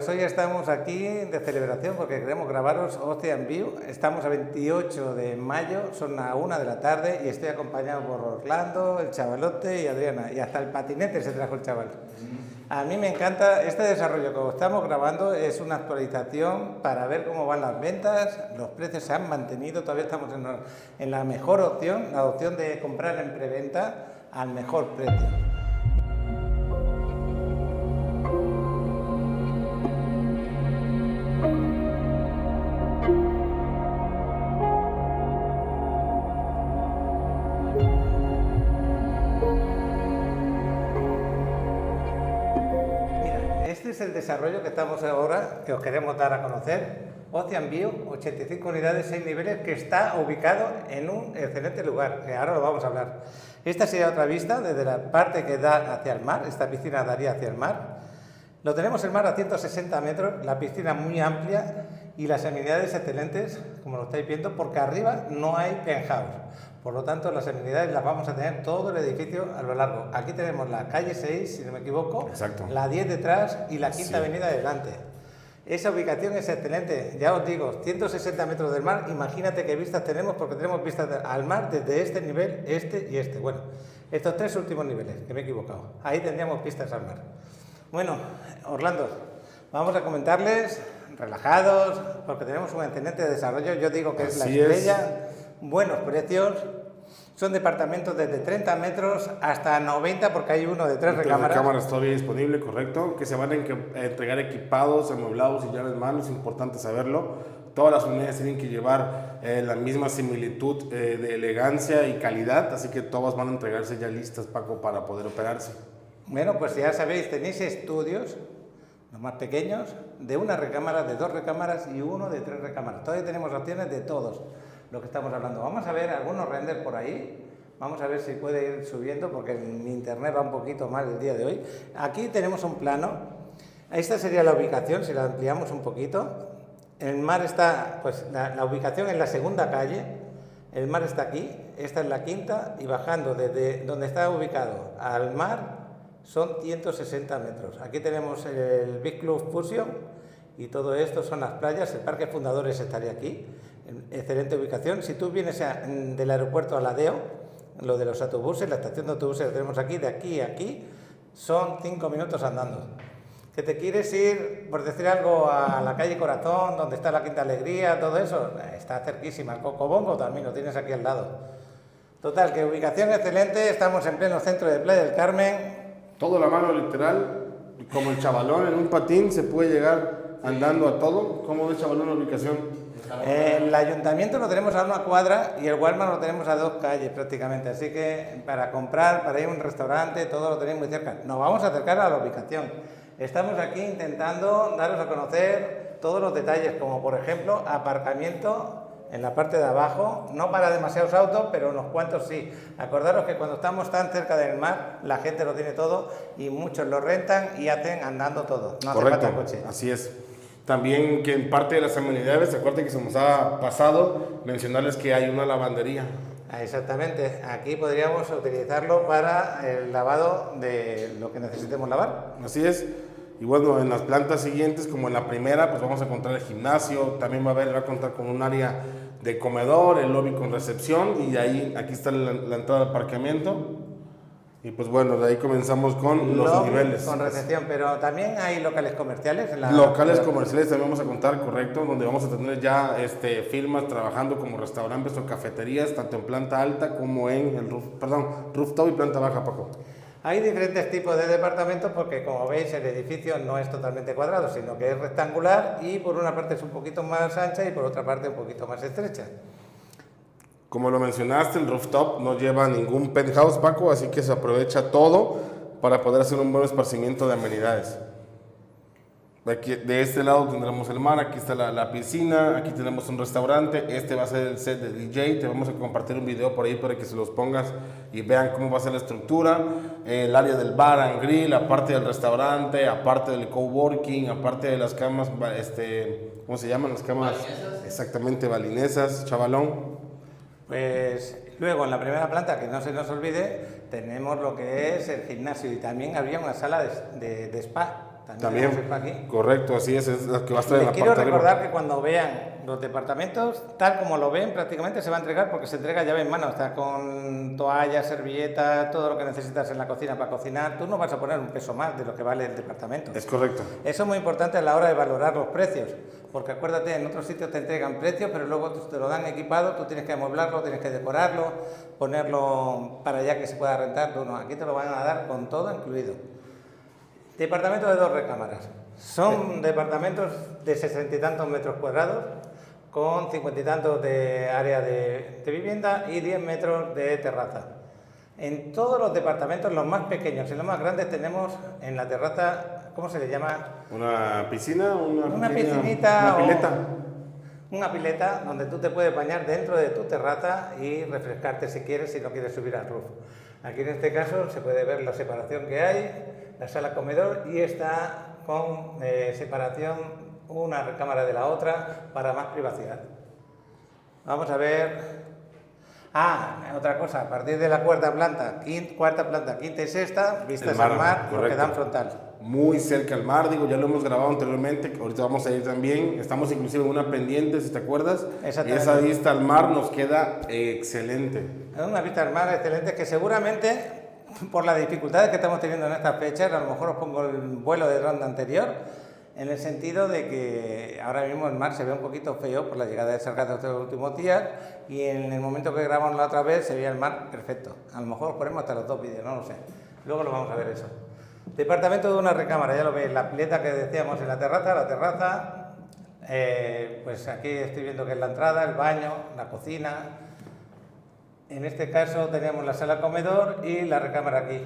Hoy estamos aquí de celebración porque queremos grabaros Ocean View. Estamos a 28 de mayo, son las 1 de la tarde y estoy acompañado por Orlando, el chavalote y Adriana. Y hasta el patinete se trajo el chaval. A mí me encanta este desarrollo que estamos grabando, es una actualización para ver cómo van las ventas, los precios se han mantenido, todavía estamos en la mejor opción, la opción de comprar en preventa al mejor precio. Este es el desarrollo que estamos ahora, que os queremos dar a conocer. Ocean View, 85 unidades, 6 niveles, que está ubicado en un excelente lugar, que ahora lo vamos a hablar. Esta sería otra vista desde la parte que da hacia el mar, esta piscina daría hacia el mar. Lo tenemos el mar a 160 metros, la piscina muy amplia y las amenidades excelentes, como lo estáis viendo, porque arriba no hay penthouse. Por lo tanto, las amenidades las vamos a tener todo el edificio a lo largo. Aquí tenemos la calle 6, si no me equivoco, exacto, la 10 detrás y la quinta avenida delante. Esa ubicación es excelente, ya os digo, 160 metros del mar, imagínate qué vistas tenemos, porque tenemos vistas al mar desde este nivel, este y este. Bueno, estos tres últimos niveles, que me he equivocado, ahí tendríamos vistas al mar. Bueno, Orlando, vamos a comentarles, relajados, porque tenemos un excelente desarrollo, yo digo que es la estrella, buenos precios. Son departamentos desde 30 metros hasta 90, porque hay uno de 3 recámaras. Recámaras todavía disponible, correcto, que se van a entregar equipados, amueblados y llaves en mano, es importante saberlo. Todas las unidades tienen que llevar la misma similitud de elegancia y calidad, así que todas van a entregarse ya listas, Paco, para poder operarse. Bueno, pues ya sabéis, tenéis estudios, los más pequeños, de 1 recámara, de 2 recámaras y uno de 3 recámaras. Todavía tenemos opciones de todos lo que estamos hablando. Vamos a ver algunos renders por ahí, vamos a ver si puede ir subiendo porque mi internet va un poquito mal el día de hoy. Aquí tenemos un plano, esta sería la ubicación, si la ampliamos un poquito. El mar está, pues la ubicación en la segunda calle, el mar está aquí, esta es la quinta y bajando desde donde está ubicado al mar son 160 metros. Aquí tenemos el Big Club Fusion y todo esto son las playas, el Parque Fundadores estaría aquí. Excelente ubicación. Si tú vienes del aeropuerto a Ladeo, lo de los autobuses, la estación de autobuses que tenemos aquí, de aquí a aquí, son 5 minutos andando. Que te quieres ir, por decir algo, a la calle Corazón, donde está la Quinta Alegría, todo eso, está cerquísima. El Cocobongo también lo tienes aquí al lado. Total, que ubicación excelente, estamos en pleno centro de Playa del Carmen. Todo a la mano, literal, como el chavalón en un patín, se puede llegar andando a todo. ¿Cómo ves, chavalón, la ubicación? El ayuntamiento lo tenemos a 1 cuadra y el Walmart lo tenemos a 2 calles prácticamente, así que para comprar, para ir a un restaurante, todo lo tenéis muy cerca. Nos vamos a acercar a la ubicación. Estamos aquí intentando daros a conocer todos los detalles, como por ejemplo aparcamiento en la parte de abajo, no para demasiados autos, pero unos cuantos sí. Acordaros que cuando estamos tan cerca del mar, la gente lo tiene todo y muchos lo rentan y hacen andando todo. No hace falta coche. Así es. También que en parte de las amenidades, acuérdense que se nos ha pasado mencionarles que hay una lavandería. Exactamente, aquí podríamos utilizarlo para el lavado de lo que necesitemos lavar. Así es. Y bueno, en las plantas siguientes, como en la primera, pues vamos a encontrar el gimnasio, también va a contar con un área de comedor, el lobby con recepción y de ahí, aquí está la entrada al aparcamiento. Y pues bueno, de ahí comenzamos con los niveles. Con recepción, pero también hay locales comerciales. Locales comerciales también vamos a contar, correcto, donde vamos a tener ya firmas trabajando como restaurantes o cafeterías, tanto en planta alta como en el rooftop y planta baja, Paco. Hay diferentes tipos de departamentos porque, como veis, el edificio no es totalmente cuadrado, sino que es rectangular y por una parte es un poquito más ancha y por otra parte un poquito más estrecha. Como lo mencionaste, el rooftop no lleva ningún penthouse, Paco, así que se aprovecha todo para poder hacer un buen esparcimiento de amenidades. De este lado tendremos el mar, aquí está la piscina, aquí tenemos un restaurante, este va a ser el set de DJ, te vamos a compartir un video por ahí para que se los pongas y vean cómo va a ser la estructura, el área del bar and grill, aparte del restaurante, aparte del coworking, aparte de las camas, ¿cómo se llaman las camas? Balinesas. Exactamente, balinesas, chavalón. Pues luego en la primera planta, que no se nos olvide, tenemos lo que es el gimnasio y también habría una sala de spa. También, tenemos aquí. correcto, así es la que va a estar en Les la quiero parte de recordar arriba. que cuando vean los departamentos, tal como lo ven, prácticamente se va a entregar porque se entrega llave en mano, está con toallas, servilletas, todo lo que necesitas en la cocina para cocinar. Tú no vas a poner un peso más de lo que vale el departamento. Es correcto. Eso es muy importante a la hora de valorar los precios, porque acuérdate, en otros sitios te entregan precios, pero luego te lo dan equipado, tú tienes que amueblarlo, tienes que decorarlo, ponerlo para allá que se pueda rentar. Tú no, aquí te lo van a dar con todo incluido. Departamento de 2 recámaras. Son departamentos de 60 y tantos metros cuadrados, con 50 y tantos de área de vivienda y 10 metros de terraza. En todos los departamentos, los más pequeños y los más grandes, tenemos en la terraza, ¿cómo se le llama? Una piscina, Una piscinita una pileta. Una pileta donde tú te puedes bañar dentro de tu terraza y refrescarte si quieres, si no quieres subir al roof. Aquí en este caso se puede ver la separación que hay, la sala comedor, y está con separación una recámara de la otra para más privacidad. Vamos a ver. Otra cosa, a partir de la cuarta planta, quinta y sexta, vistas al mar, nos quedan frontal. Muy cerca al mar, digo, ya lo hemos grabado anteriormente, ahorita vamos a ir también, estamos inclusive en una pendiente, si te acuerdas, y esa vista al mar nos queda excelente. Es una vista al mar excelente que seguramente, por las dificultades que estamos teniendo en estas fechas, a lo mejor os pongo el vuelo de ronda anterior, en el sentido de que ahora mismo el mar se ve un poquito feo por la llegada de sargazo estos últimos días, y en el momento que grabamos la otra vez se veía el mar perfecto. A lo mejor ponemos hasta los 2 vídeos, no lo sé. Luego lo vamos a ver eso. Departamento de una recámara, ya lo veis, la pileta que decíamos en la terraza, pues aquí estoy viendo que es la entrada, el baño, la cocina. En este caso teníamos la sala comedor y la recámara aquí.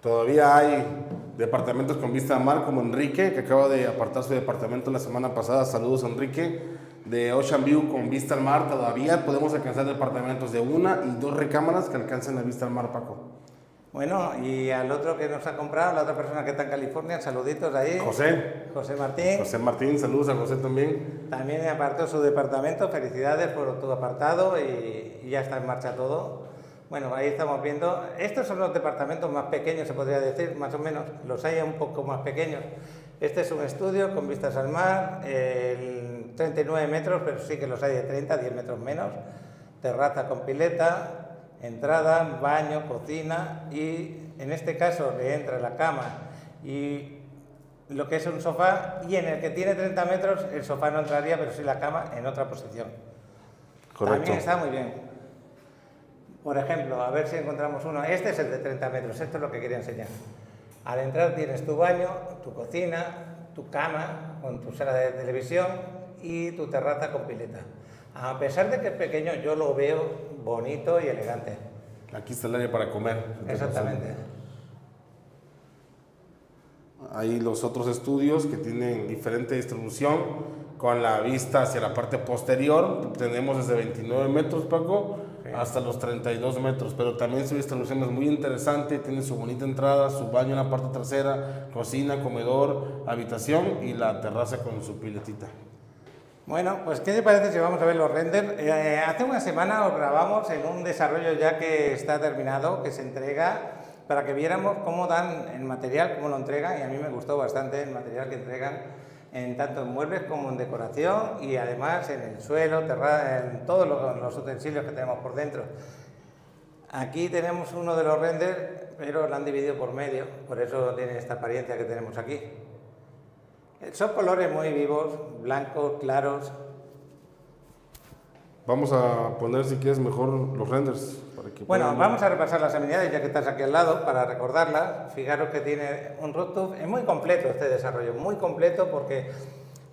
Todavía hay departamentos con vista al mar como Enrique, que acaba de apartar su departamento la semana pasada. Saludos, Enrique. De Ocean View con vista al mar, todavía podemos alcanzar departamentos de 1 y 2 recámaras que alcancen la vista al mar, Paco. Bueno, y al otro que nos ha comprado, la otra persona que está en California, saluditos ahí. José Martín. José Martín, saludos a José también. También apartó su departamento, felicidades por tu apartado y ya está en marcha todo. Bueno, ahí estamos viendo, estos son los departamentos más pequeños, se podría decir, más o menos, los hay un poco más pequeños. Este es un estudio con vistas al mar, 39 metros, pero sí que los hay de 30, 10 metros menos, terraza con pileta, entrada, baño, cocina, y en este caso le entra la cama y lo que es un sofá, y en el que tiene 30 metros el sofá no entraría, pero sí la cama en otra posición. Correcto. También está muy bien. Por ejemplo, a ver si encontramos uno. Este es el de 30 metros, esto es lo que quería enseñar. Al entrar tienes tu baño, tu cocina, tu cama con tu sala de televisión y tu terraza con pileta. A pesar de que es pequeño, yo lo veo bonito y elegante. Aquí está el área para comer. Exactamente. Hay los otros estudios que tienen diferente distribución con la vista hacia la parte posterior. Tenemos desde 29 metros, Paco, sí, hasta los 32 metros, pero también su distribución es muy interesante. Tiene su bonita entrada, su baño en la parte trasera, cocina, comedor, habitación y la terraza con su piletita. Bueno, pues ¿qué te parece si vamos a ver los renders? Hace una semana os grabamos en un desarrollo ya que está terminado, que se entrega, para que viéramos cómo dan el material, cómo lo entregan, y a mí me gustó bastante el material que entregan, en tanto en muebles como en decoración, y además en el suelo, en todos los utensilios que tenemos por dentro. Aquí tenemos uno de los renders, pero lo han dividido por medio, por eso tiene esta apariencia que tenemos aquí. Son colores muy vivos, blancos, claros. Vamos a poner, si quieres, mejor los renders. Bueno, vamos a repasar las amenidades, ya que estás aquí al lado, para recordarlas. Fijaros que tiene un rooftop. Es muy completo este desarrollo, muy completo, porque,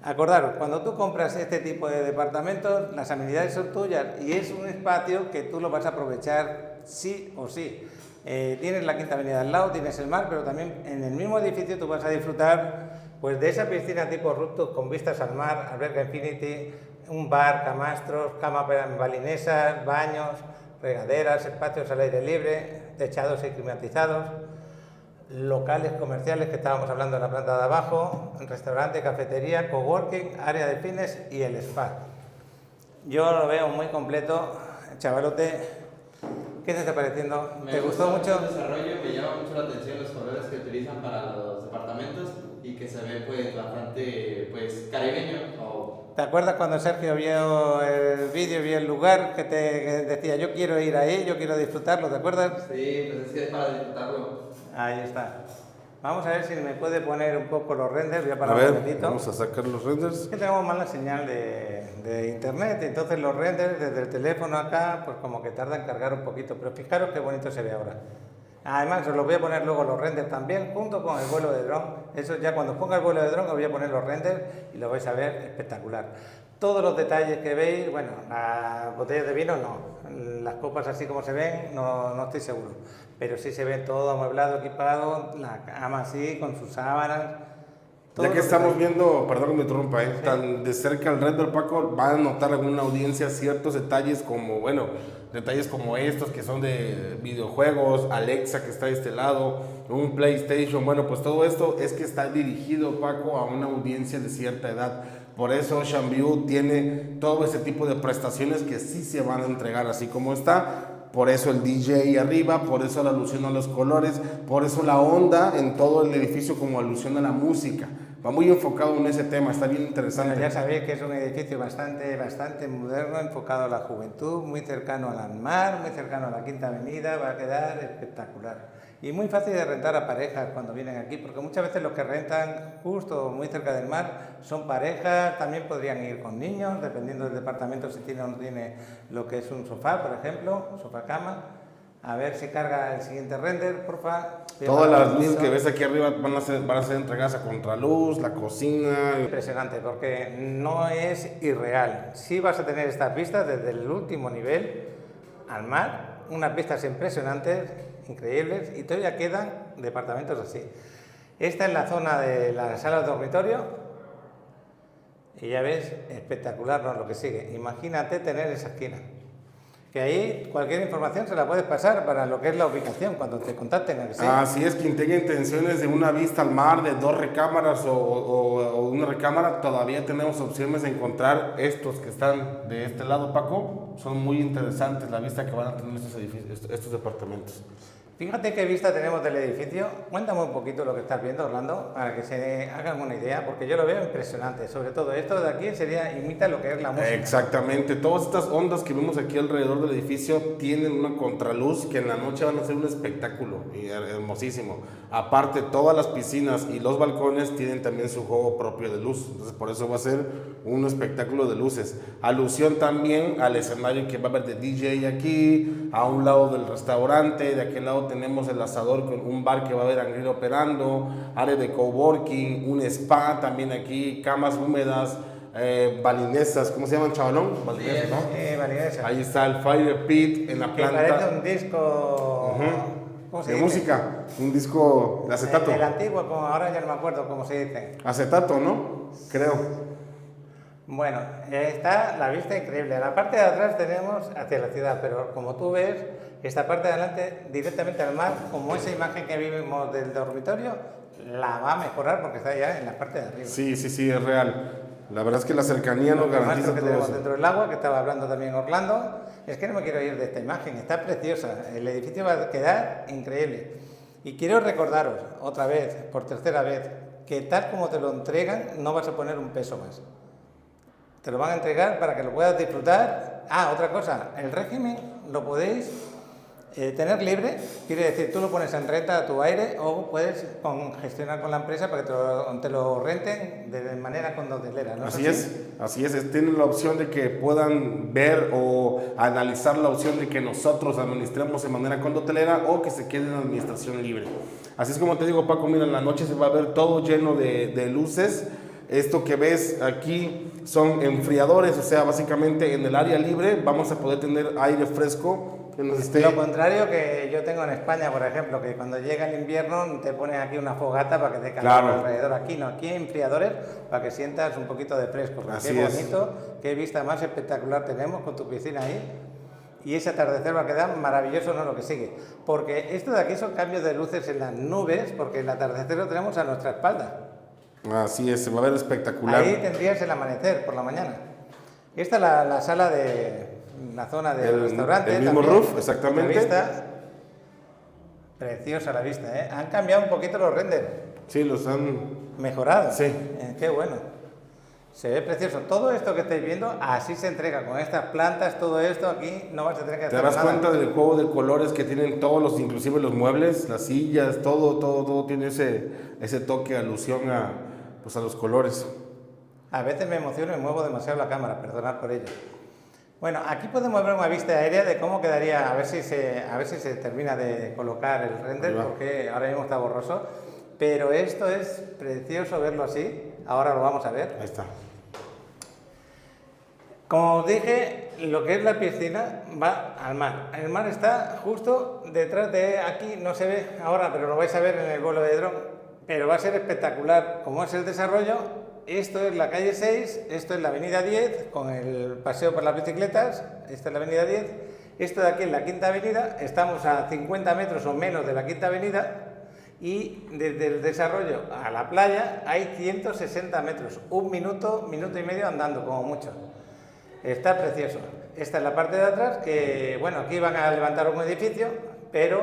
acordaros, cuando tú compras este tipo de departamentos, las amenidades son tuyas y es un espacio que tú lo vas a aprovechar sí o sí. Tienes la Quinta Avenida al lado, tienes el mar, pero también en el mismo edificio tú vas a disfrutar pues de esa piscina tipo rooftop con vistas al mar, alberca infinity, un bar, camastros, cama balinesa, baños, regaderas, espacios al aire libre, techados y climatizados, locales comerciales que estábamos hablando en la planta de abajo, restaurante, cafetería, coworking, área de fitness y el spa. Yo lo veo muy completo, chavalote. ¿Qué te está pareciendo? ¿Te gustó mucho? El desarrollo me llama mucho la atención los colores que utilizan para los que se ve pues bastante pues caribeño. ¿Te acuerdas cuando Sergio vio el vídeo, vio el lugar que te decía yo quiero ir ahí, yo quiero disfrutarlo, ¿te acuerdas? Sí, pues es que es para disfrutarlo. Ahí está. Vamos a ver si me puede poner un poco los renders, voy a A parar ver, un momentito. vamos a sacar los renders. Es que tenemos mala señal de internet, entonces los renders desde el teléfono acá, pues como que tarda en cargar un poquito, pero fijaros qué bonito se ve ahora. Además, os los voy a poner luego los renders también, junto con el vuelo de dron. Eso ya cuando ponga el vuelo de dron os voy a poner los renders y lo vais a ver espectacular. Todos los detalles que veis, bueno, las botellas de vino no, las copas así como se ven, no estoy seguro. Pero sí se ve todo amueblado, equipado, la cama así, con sus sábanas. Ya que estamos viendo, perdón que me interrumpa, tan de cerca el render, Paco, van a notar alguna audiencia ciertos detalles como, bueno, detalles como estos que son de videojuegos, Alexa que está de este lado, un PlayStation, bueno, pues todo esto es que está dirigido, Paco, a una audiencia de cierta edad. Por eso Ocean View tiene todo ese tipo de prestaciones que sí se van a entregar así como está. Por eso el DJ arriba, por eso la alusión a los colores, por eso la onda en todo el edificio como alusión a la música. Va muy enfocado en ese tema, está bien interesante. Bueno, ya sabéis que es un edificio bastante moderno, enfocado a la juventud, muy cercano al mar, muy cercano a la Quinta Avenida, va a quedar espectacular. Y muy fácil de rentar a parejas cuando vienen aquí, porque muchas veces los que rentan justo muy cerca del mar son parejas, también podrían ir con niños, dependiendo del departamento si tiene o no tiene lo que es un sofá, por ejemplo, un sofá cama. A ver si carga el siguiente render, porfa. Todas las luces que ves aquí arriba van a ser entregadas a contraluz, la cocina. Impresionante, porque no es irreal. Sí vas a tener estas vistas desde el último nivel al mar, unas vistas impresionantes, increíbles, y todavía quedan departamentos así. Esta es la zona de la sala de dormitorio, y ya ves, espectacular, ¿no? Lo que sigue. Imagínate tener esa esquina. Que ahí cualquier información se la puedes pasar para lo que es la ubicación cuando te contacten. ¿Sí? Así es, quien tenga intenciones de una vista al mar, de 2 recámaras o una recámara, todavía tenemos opciones de encontrar estos que están de este lado, Paco. Son muy interesantes la vista que van a tener estos edificios, estos departamentos. Fíjate qué vista tenemos del edificio. Cuéntame un poquito lo que estás viendo, Orlando, para que se hagan una idea, porque yo lo veo impresionante. Sobre todo esto de aquí imita lo que es la música. Exactamente. Todas estas ondas que vemos aquí alrededor del edificio tienen una contraluz que en la noche van a ser un espectáculo y hermosísimo. Aparte, todas las piscinas y los balcones tienen también su juego propio de luz. Entonces, por eso va a ser un espectáculo de luces. Alusión también al escenario que va a haber de DJ aquí, a un lado del restaurante, de aquel lado tenemos el asador con un bar que va a haber Angry operando, área de coworking, un spa también aquí, camas húmedas, balinesas, ¿cómo se llaman, chavalón? Balinesas, ¿no? Balinesas. Ahí está el Fire Pit en la Que planta. parece un disco ¿cómo se de dice? música, un disco de acetato. El antiguo, como ahora ya no me acuerdo cómo se dice. Acetato, ¿no? Creo. Bueno, está la vista increíble. La parte de atrás tenemos hacia la ciudad, pero como tú ves, esta parte de adelante directamente al mar, como esa imagen que vimos del dormitorio, la va a mejorar porque está ya en la parte de arriba. Sí, es real. La verdad es que la cercanía nos garantiza que todo tenemos eso. dentro del agua, que estaba hablando también Orlando, es que no me quiero ir de esta imagen, está preciosa, el edificio va a quedar increíble. Y quiero recordaros otra vez, por tercera vez, que tal como te lo entregan, no vas a poner un peso más. Te lo van a entregar para que lo puedas disfrutar. Ah, otra cosa, el régimen lo podéis tener libre, quiere decir, tú lo pones en renta a tu aire o puedes gestionar con la empresa para que te lo renten de manera condotelera, ¿no? Así es, tienen la opción de que puedan ver o analizar la opción de que nosotros administremos de manera condotelera o que se queden en administración libre. Así es como te digo, Paco, mira, en la noche se va a ver todo lleno de luces. Esto que ves aquí son enfriadores, o sea, básicamente en el área libre vamos a poder tener aire fresco que nos esté... Lo contrario que yo tengo en España, por ejemplo, que cuando llega el invierno te ponen aquí una fogata para que te calor alrededor. Aquí no, aquí hay enfriadores para que sientas un poquito de fresco. Así qué bonito, qué vista más espectacular tenemos con tu piscina ahí. Y ese atardecer va a quedar maravilloso, no lo que sigue. Porque esto de aquí son cambios de luces en las nubes, porque el atardecer lo tenemos a nuestra espalda. Así es, se va a ver espectacular. Ahí tendrías el amanecer por la mañana. Esta es la sala de la zona del restaurante. El mismo también, roof, exactamente. La vista, preciosa la vista, ¿eh? Han cambiado un poquito los renders. Sí, los han mejorado. Sí. Qué bueno. Se ve precioso. Todo esto que estáis viendo, así se entrega con estas plantas, todo esto aquí no vas a tener que Te hacer das nada. cuenta del juego de colores que tienen todos los, inclusive los muebles, las sillas, todo tiene ese toque, alusión pues a los colores. A veces me emociono y muevo demasiado la cámara, perdonad por ello. Bueno, aquí podemos ver una vista aérea de cómo quedaría, a ver si se termina de colocar el render, porque ahora mismo está borroso. Pero esto es precioso verlo así, ahora lo vamos a ver. Ahí está. Como os dije, lo que es la piscina va al mar. El mar está justo detrás de aquí, no se ve ahora, pero lo vais a ver en el vuelo de dron. Pero va a ser espectacular como es el desarrollo. Esto es la calle 6, esto es la avenida 10, con el paseo por las bicicletas, esta es la avenida 10. Esto de aquí es la quinta avenida, estamos a 50 metros o menos de la quinta avenida. Y desde el desarrollo a la playa hay 160 metros, un minuto, minuto y medio andando como mucho. Está precioso. Esta es la parte de atrás, que bueno, aquí van a levantar un edificio, pero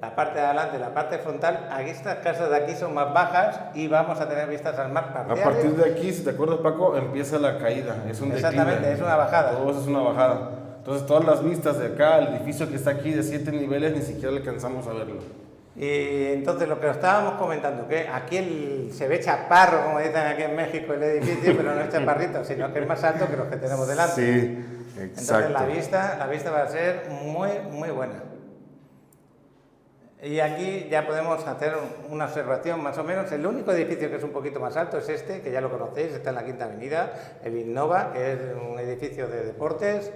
la parte de adelante, la parte frontal, aquí estas casas de aquí son más bajas y vamos a tener vistas al mar parciales. A partir de aquí, si te acuerdas, Paco, empieza la caída, es un declive. Exactamente, es una bajada. Todo eso es una bajada. Entonces todas las vistas de acá, el edificio que está aquí de 7 niveles, ni siquiera alcanzamos a verlo. Y entonces lo que estábamos comentando, que aquí se ve chaparro, como dicen aquí en México, el edificio, pero no es chaparrito, sino que es más alto que los que tenemos delante. Sí, exacto. Entonces la vista va a ser muy, muy buena. Y aquí ya podemos hacer una observación más o menos. El único edificio que es un poquito más alto es este, que ya lo conocéis, está en la Quinta Avenida, el Innova, que es un edificio de deportes.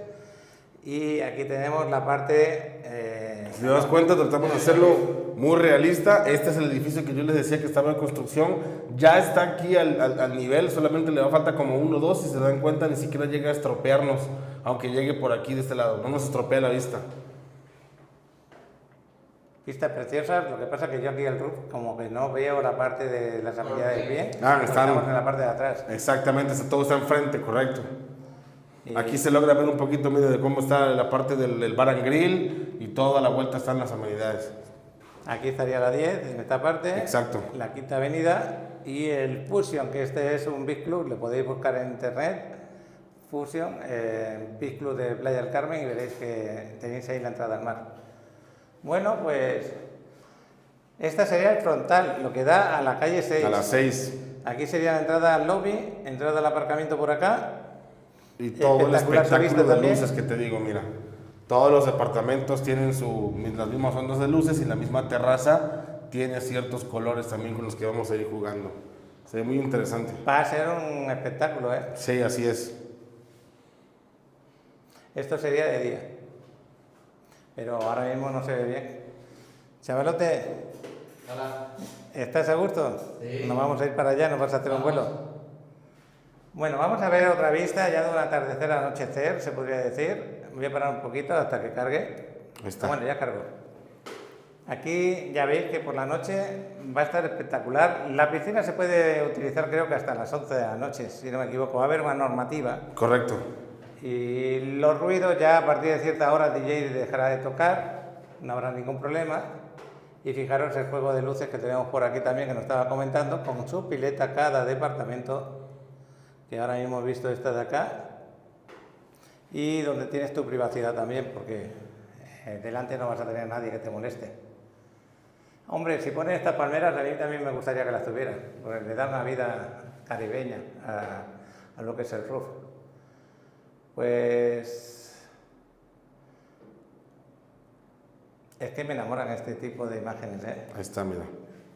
Y aquí tenemos la parte... Si te das cuenta, tratamos de hacerlo muy realista. Este es el edificio que yo les decía que estaba en construcción. Ya está aquí al nivel, solamente le va falta como 1 o 2. Si se dan cuenta, ni siquiera llega a estropearnos, aunque llegue por aquí de este lado. No nos estropea la vista. Vistas preciosas, lo que pasa que yo aquí el roof como que no veo la parte de las amenidades bien. Estamos en la parte de atrás. Exactamente, todo está enfrente, correcto. Aquí se logra ver un poquito, mire, de cómo está la parte del bar and grill y toda la vuelta están las amenidades. Aquí estaría la 10 en esta parte. Exacto. La Quinta Avenida y el Fusion, que este es un Big Club, lo podéis buscar en internet. Fusion, Big Club de Playa del Carmen, y veréis que tenéis ahí la entrada al mar. Bueno, pues esta sería el frontal, lo que da a la calle 6. A las 6. Aquí sería la entrada al lobby, entrada al aparcamiento por acá. Y todo el Espectacular su vista espectáculo de también. luces que te digo, mira. Todos los departamentos tienen las mismas ondas de luces y la misma terraza tiene ciertos colores también con los que vamos a ir jugando. Se ve muy interesante. Va a ser un espectáculo, ¿eh? Sí, así es. Esto sería de día. Pero ahora mismo no se ve bien. Chavalote, Hola. ¿estás a gusto? Sí. Nos vamos a ir para allá, nos vas a hacer un vuelo. Bueno, vamos a ver otra vista ya de un atardecer al anochecer, se podría decir. Voy a parar un poquito hasta que cargue. Ahí está. Bueno, ya cargó. Aquí ya veis que por la noche va a estar espectacular. La piscina se puede utilizar creo que hasta las 11 de la noche, si no me equivoco. Va a haber una normativa. Correcto. Y los ruidos ya a partir de cierta hora el DJ dejará de tocar, no habrá ningún problema. Y fijaros el juego de luces que tenemos por aquí también, que nos estaba comentando, con su pileta cada departamento, que ahora mismo hemos visto esta de acá, y donde tienes tu privacidad también, porque delante no vas a tener a nadie que te moleste. Hombre, si pones estas palmeras, a mí también me gustaría que las tuviera, porque le da una vida caribeña a lo que es el roof. Pues es que me enamoran este tipo de imágenes, ¿eh? Ahí está, mira.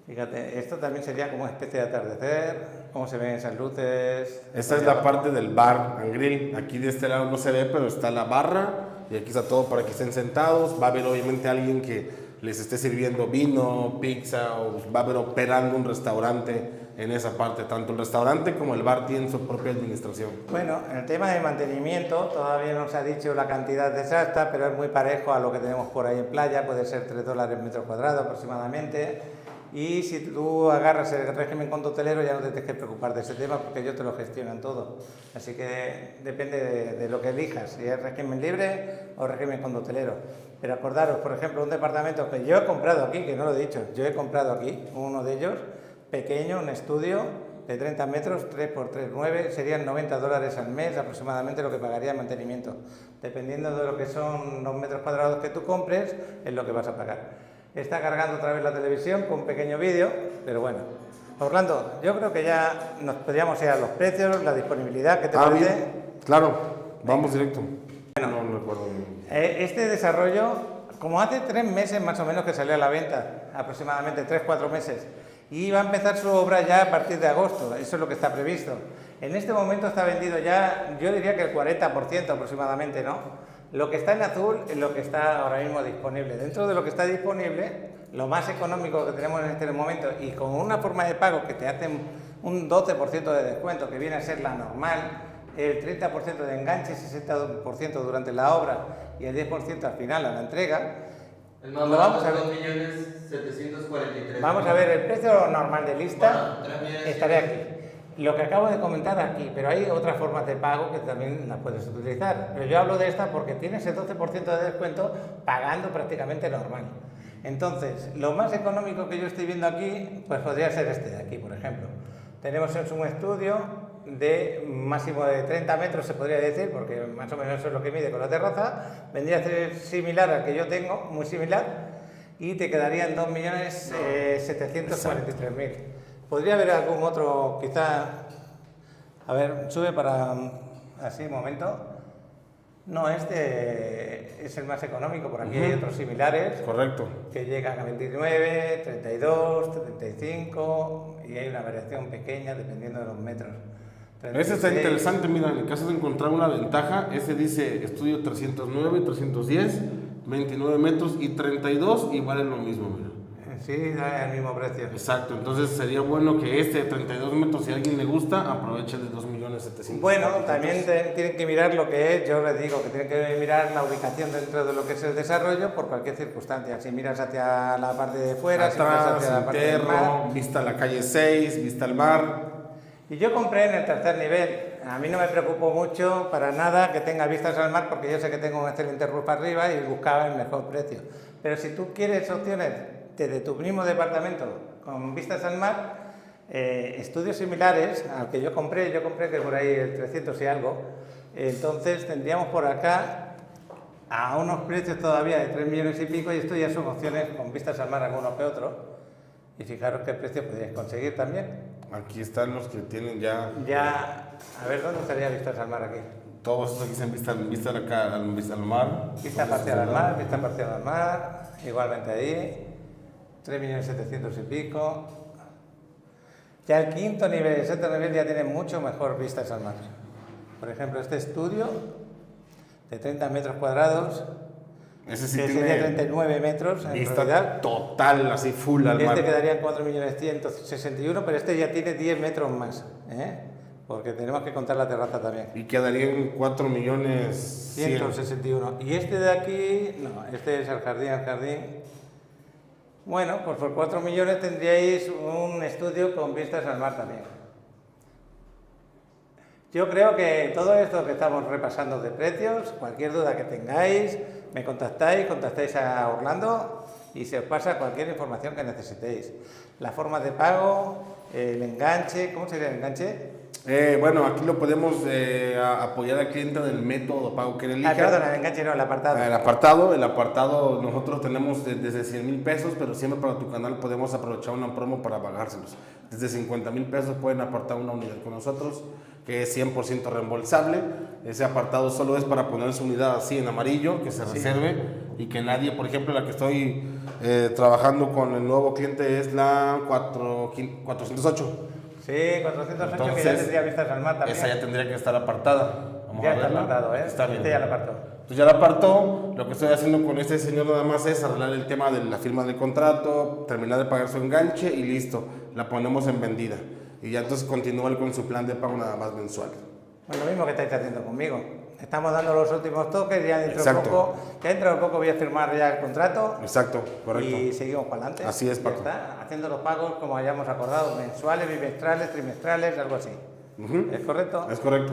Fíjate, esto también sería como una especie de atardecer, cómo se ven esas luces. Esta es la parte del bar and grill. Aquí de este lado no se ve, pero está la barra y aquí está todo para que estén sentados. Va a haber obviamente alguien que les esté sirviendo vino, pizza, o va a haber operando un restaurante en esa parte. Tanto el restaurante como el bar tienen su propia administración. Bueno, en el tema de mantenimiento todavía no se ha dicho la cantidad exacta, pero es muy parejo a lo que tenemos por ahí en playa, puede ser $3 metro cuadrado aproximadamente. Y si tú agarras el régimen condotelero ya no te tienes que preocupar de ese tema porque ellos te lo gestionan todo. Así que depende de lo que elijas, si es régimen libre o régimen condotelero. Pero acordaros, por ejemplo, un departamento que yo he comprado aquí, que no lo he dicho, yo he comprado aquí, uno de ellos, pequeño, un estudio, de 30 metros, 3 por 3, 9, serían $90 al mes aproximadamente lo que pagaría en mantenimiento. Dependiendo de lo que son los metros cuadrados que tú compres, es lo que vas a pagar. Está cargando otra vez la televisión con un pequeño vídeo, pero bueno. Orlando, yo creo que ya nos podríamos ir a los precios, la disponibilidad, ¿qué te parece? Bien. Claro, vamos directo. Bueno, no recuerdo. Este desarrollo, como hace 3 meses más o menos que salió a la venta, aproximadamente 3-4 meses, y va a empezar su obra ya a partir de agosto, eso es lo que está previsto. En este momento está vendido ya, yo diría que el 40% aproximadamente, ¿no? Lo que está en azul es lo que está ahora mismo disponible. Dentro de lo que está disponible, lo más económico que tenemos en este momento y con una forma de pago que te hacen un 12% de descuento, que viene a ser la normal, el 30% de enganche, 60% durante la obra y el 10% al final a la entrega. El más Lo vamos barato a ver. es 2.743.000. Vamos a ver el precio normal de lista, Bueno, 3.100.000. estaré aquí. Lo que acabo de comentar aquí, pero hay otras formas de pago que también las puedes utilizar. Pero yo hablo de esta porque tienes el 12% de descuento pagando prácticamente normal. Entonces, lo más económico que yo estoy viendo aquí, pues podría ser este de aquí, por ejemplo. Tenemos un estudio de máximo de 30 metros, se podría decir, porque más o menos eso es lo que mide con la terraza. Vendría a ser similar al que yo tengo, muy similar, y te quedarían 2.743.000. Podría haber algún otro, quizá, a ver, sube para, así, un momento. No, este es el más económico, por aquí hay otros similares. Correcto. Que llegan a 29, 32, 35 y hay una variación pequeña dependiendo de los metros. Ese está 36. interesante, mira, en el caso de encontrar una ventaja, ese dice estudio 309, 310, 29 metros y 32 y vale lo mismo, mira. Sí, da el mismo precio. Exacto, entonces sería bueno que este de 32 metros, si a alguien le gusta, aproveche el de 2.700.000. Bueno, también tienen que mirar lo que es, yo les digo que tienen que mirar la ubicación dentro de lo que es el desarrollo por cualquier circunstancia. Si miras hacia la parte de fuera, si miras Atrás, hacia la parte del mar. interno, vista a la calle 6, vista al mar. Y yo compré en el tercer nivel. A mí no me preocupó mucho para nada que tenga vistas al mar porque yo sé que tengo un excelente roof arriba y buscaba el mejor precio. Pero si tú quieres opciones desde tu mismo departamento con vistas al mar, estudios similares al que yo compré que por ahí el 300 y algo, entonces tendríamos por acá a unos precios todavía de 3 millones y pico y esto ya son opciones con vistas al mar alguno que otro. Y fijaros qué precio podríais conseguir también. Aquí están los que tienen ya. A ver, ¿dónde estaría vistas al mar aquí? Todos estos aquí dicen vista acá, vista al mar. Vista parcial al mar, vista parcial al mar, igualmente ahí, 3.700.000 y pico. Ya el quinto nivel, el sexto nivel ya tiene mucho mejor vistas al mar. Por ejemplo, este estudio de 30 metros cuadrados, Ese sí que tiene sería 39 metros en vista realidad. total, así full al mar. Este quedaría en 4.161.000, pero este ya tiene 10 metros más, porque tenemos que contar la terraza también. Y quedarían 4.100.000. 161. Y este de aquí, no, este es el jardín. Bueno, pues por 4 millones tendríais un estudio con vistas al mar también. Yo creo que todo esto que estamos repasando de precios, cualquier duda que tengáis, me contactáis a Orlando y se os pasa cualquier información que necesitéis. La forma de pago, el enganche, ¿cómo sería el enganche? Bueno, aquí lo podemos apoyar al cliente del método de pago que él elija. Perdón, el enganche no, el apartado. El apartado nosotros tenemos desde 100,000 pesos, pero siempre para tu canal podemos aprovechar una promo para pagárselos. Desde 50,000 pesos pueden apartar una unidad con nosotros, que es 100% reembolsable. Ese apartado solo es para poner su unidad así en amarillo, que se reserve y que nadie, por ejemplo, la que estoy trabajando con el nuevo cliente es la 408. Sí, 408, Entonces, que ya tendría vistas al mar también. Esa ya tendría que estar apartada. Vamos Ya a está verla. apartado, Está bien. Este ya lo apartó. Entonces ya la apartó. Lo que estoy haciendo con este señor nada más es arreglar el tema de la firma del contrato, terminar de pagar su enganche y listo. La ponemos en vendida. Y ya entonces continúa él con su plan de pago nada más mensual. Bueno, lo mismo que estáis haciendo conmigo. Estamos dando los últimos toques, ya dentro de poco voy a firmar ya el contrato. Exacto, correcto. Y seguimos para adelante. Así es, Paco. Ya está, haciendo los pagos como hayamos acordado, mensuales, bimestrales, trimestrales, algo así. ¿Es correcto? Es correcto.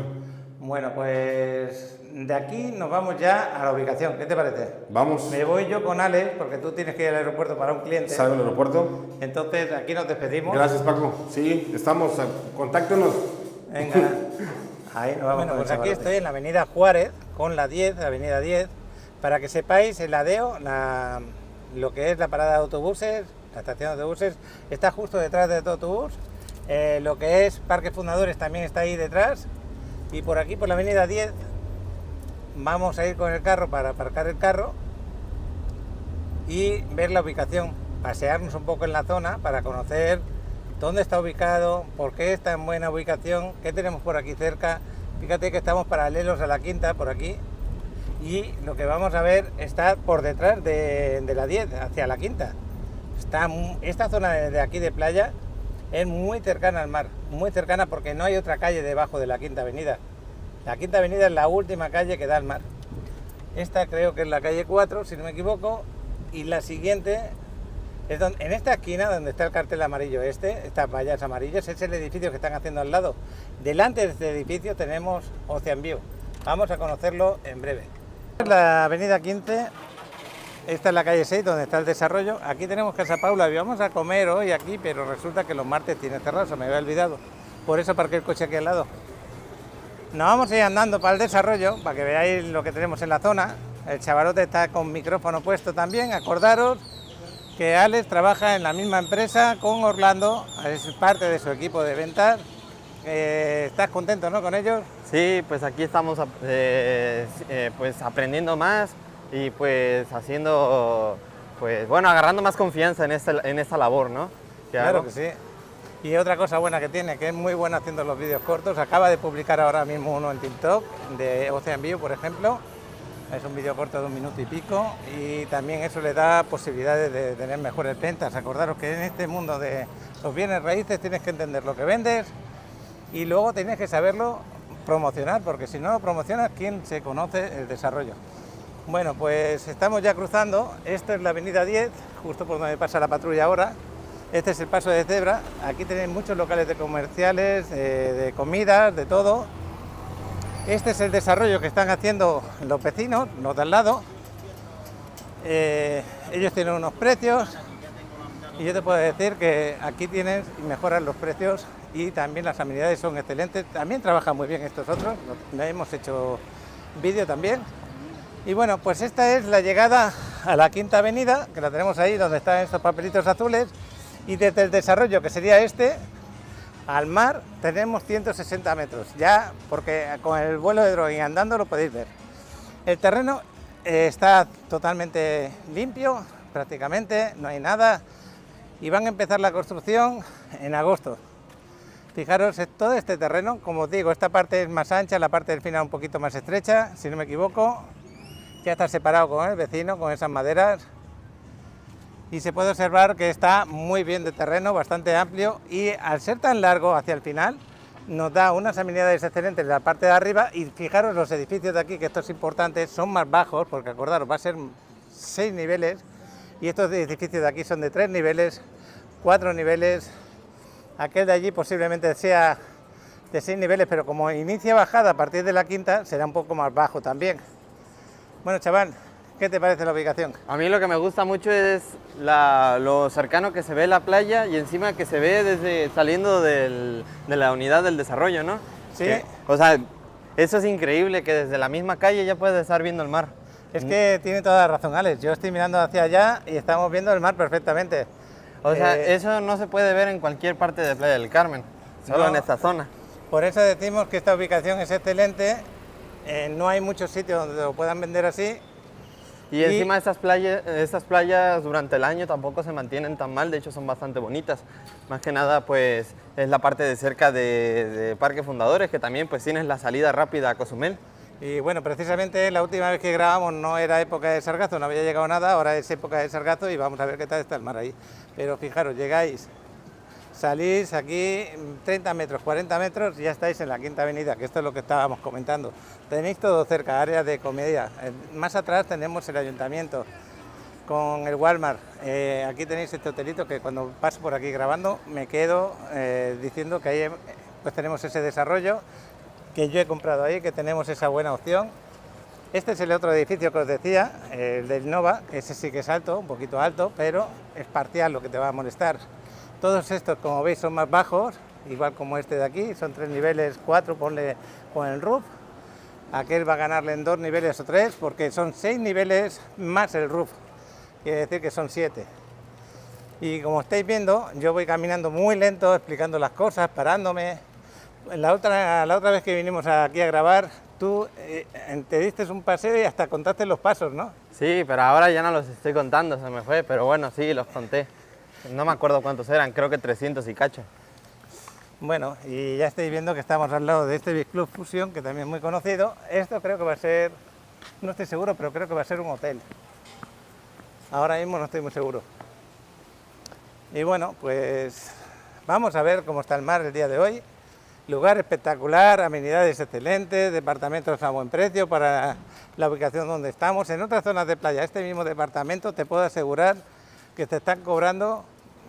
Bueno, pues de aquí nos vamos ya a la ubicación. ¿Qué te parece? Vamos. Me voy yo con Alex, porque tú tienes que ir al aeropuerto para un cliente. ¿Salgo al aeropuerto? Entonces, aquí nos despedimos. Gracias, Paco. Sí, estamos. Contáctenos. Venga, ahí nos vamos. Bueno, pues aquí estoy en la avenida Juárez, con la 10, avenida 10, para que sepáis, el Ladeo, lo que es la parada de autobuses, la estación de autobuses, está justo detrás de todo autobús. Lo que es Parque Fundadores también está ahí detrás. Y por aquí, por la avenida 10, vamos a ir con el carro para aparcar el carro y ver la ubicación, pasearnos un poco en la zona para conocer dónde está ubicado, por qué está en buena ubicación, qué tenemos por aquí cerca. Fíjate que estamos paralelos a la Quinta, por aquí, y lo que vamos a ver está por detrás de la 10, hacia la Quinta. Esta zona de aquí de playa es muy cercana al mar, muy cercana, porque no hay otra calle debajo de la Quinta Avenida. La Quinta Avenida es la última calle que da al mar. Esta creo que es la calle 4, si no me equivoco, y la siguiente es en esta esquina donde está el cartel amarillo estas vallas amarillas, es el edificio que están haciendo al lado. Delante de este edificio tenemos Ocean View. Vamos a conocerlo en breve. La avenida 15. Esta es la calle 6, donde está el desarrollo. Aquí tenemos Casa Paula, íbamos a comer hoy aquí, pero resulta que los martes tiene cerrado, se me había olvidado. Por eso parqué el coche aquí al lado. Nos vamos a ir andando para el desarrollo, para que veáis lo que tenemos en la zona. El chavalote está con micrófono puesto también. Acordaros que Alex trabaja en la misma empresa con Orlando, es parte de su equipo de ventas. ¿Estás contento, no, con ellos? Sí, pues aquí estamos pues aprendiendo más y pues haciendo, pues bueno, agarrando más confianza en esta labor, ¿no? Claro que sí. Y otra cosa buena que tiene, que es muy buena haciendo los vídeos cortos. Acaba de publicar ahora mismo uno en TikTok, de Ocean View, por ejemplo. Es un vídeo corto de 1 minuto y pico, y también eso le da posibilidades de tener mejores ventas. Acordaros que en este mundo de los bienes raíces tienes que entender lo que vendes y luego tienes que saberlo promocionar, porque si no lo promocionas, ¿quién se conoce el desarrollo? Bueno, pues estamos ya cruzando. Esta es la avenida 10, justo por donde pasa la patrulla ahora. Este es el paso de cebra. Aquí tenéis muchos locales de comerciales, de comidas, de todo. Este es el desarrollo que están haciendo los vecinos, los de al lado. Ellos tienen unos precios y yo te puedo decir que aquí tienes y mejoran los precios, y también las amenidades son excelentes. También trabajan muy bien estos otros, hemos hecho vídeo también. Y bueno, pues esta es la llegada a la Quinta Avenida, que la tenemos ahí donde están estos papelitos azules, y desde el desarrollo, que sería este, al mar tenemos 160 metros, ya, porque con el vuelo de dron y andando lo podéis ver. El terreno está totalmente limpio, prácticamente, no hay nada, y van a empezar la construcción en agosto. Fijaros, todo este terreno, como os digo, esta parte es más ancha, la parte del final un poquito más estrecha, si no me equivoco. Ya está separado con el vecino, con esas maderas, y se puede observar que está muy bien de terreno, bastante amplio, y al ser tan largo hacia el final nos da unas amenidades excelentes en la parte de arriba. Y fijaros, los edificios de aquí, que esto es importante, son más bajos, porque acordaros, va a ser 6 niveles, y estos edificios de aquí son de 3 niveles, 4 niveles. Aquel de allí posiblemente sea de 6 niveles, pero como inicia bajada a partir de la Quinta, será un poco más bajo también. Bueno, chaval, ¿qué te parece la ubicación? A mí lo que me gusta mucho es lo cercano que se ve la playa, y encima que se ve desde saliendo de la unidad del desarrollo, ¿no? Sí. O sea, eso es increíble, que desde la misma calle ya puedes estar viendo el mar. Es que tiene toda la razón, Alex. Yo estoy mirando hacia allá y estamos viendo el mar perfectamente. O sea, eso no se puede ver en cualquier parte de Playa del Carmen, solo en esta zona. Por eso decimos que esta ubicación es excelente. No hay muchos sitios donde lo puedan vender así. Y encima estas playas durante el año tampoco se mantienen tan mal, de hecho son bastante bonitas. Más que nada pues es la parte de cerca de Parque Fundadores, que también pues tienes la salida rápida a Cozumel. Y bueno, precisamente la última vez que grabamos no era época de sargazo, no había llegado nada, ahora es época de sargazo y vamos a ver qué tal está el mar ahí. Pero fijaros, llegáis, salís aquí 30 metros, 40 metros y ya estáis en la Quinta Avenida, que esto es lo que estábamos comentando. Tenéis todo cerca, áreas de comedia. Más atrás tenemos el ayuntamiento con el Walmart. Aquí tenéis este hotelito que cuando paso por aquí grabando me quedo diciendo que ahí pues tenemos ese desarrollo, que yo he comprado ahí, que tenemos esa buena opción. Este es el otro edificio que os decía, el del Innova, ese sí que es alto, un poquito alto, pero es parcial lo que te va a molestar. Todos estos, como veis, son más bajos, igual como este de aquí, son 3 niveles, 4 ponle con el roof. Aquel va a ganarle en 2 niveles o 3, porque son 6 niveles más el roof, quiere decir que son 7. Y como estáis viendo, yo voy caminando muy lento, explicando las cosas, parándome. La otra vez que vinimos aquí a grabar, tú te diste un paseo y hasta contaste los pasos, ¿no? Sí, pero ahora ya no los estoy contando, se me fue, pero bueno, sí, los conté. No me acuerdo cuántos eran, creo que 300 y cacho. Bueno, y ya estáis viendo que estamos al lado de este Beach Club Fusion, que también es muy conocido. Esto creo que va a ser, no estoy seguro, pero creo que va a ser un hotel. Ahora mismo no estoy muy seguro. Y bueno, pues vamos a ver cómo está el mar el día de hoy. Lugar espectacular, amenidades excelentes, departamentos a buen precio para la ubicación donde estamos. En otras zonas de playa, este mismo departamento, te puedo asegurar que te están cobrando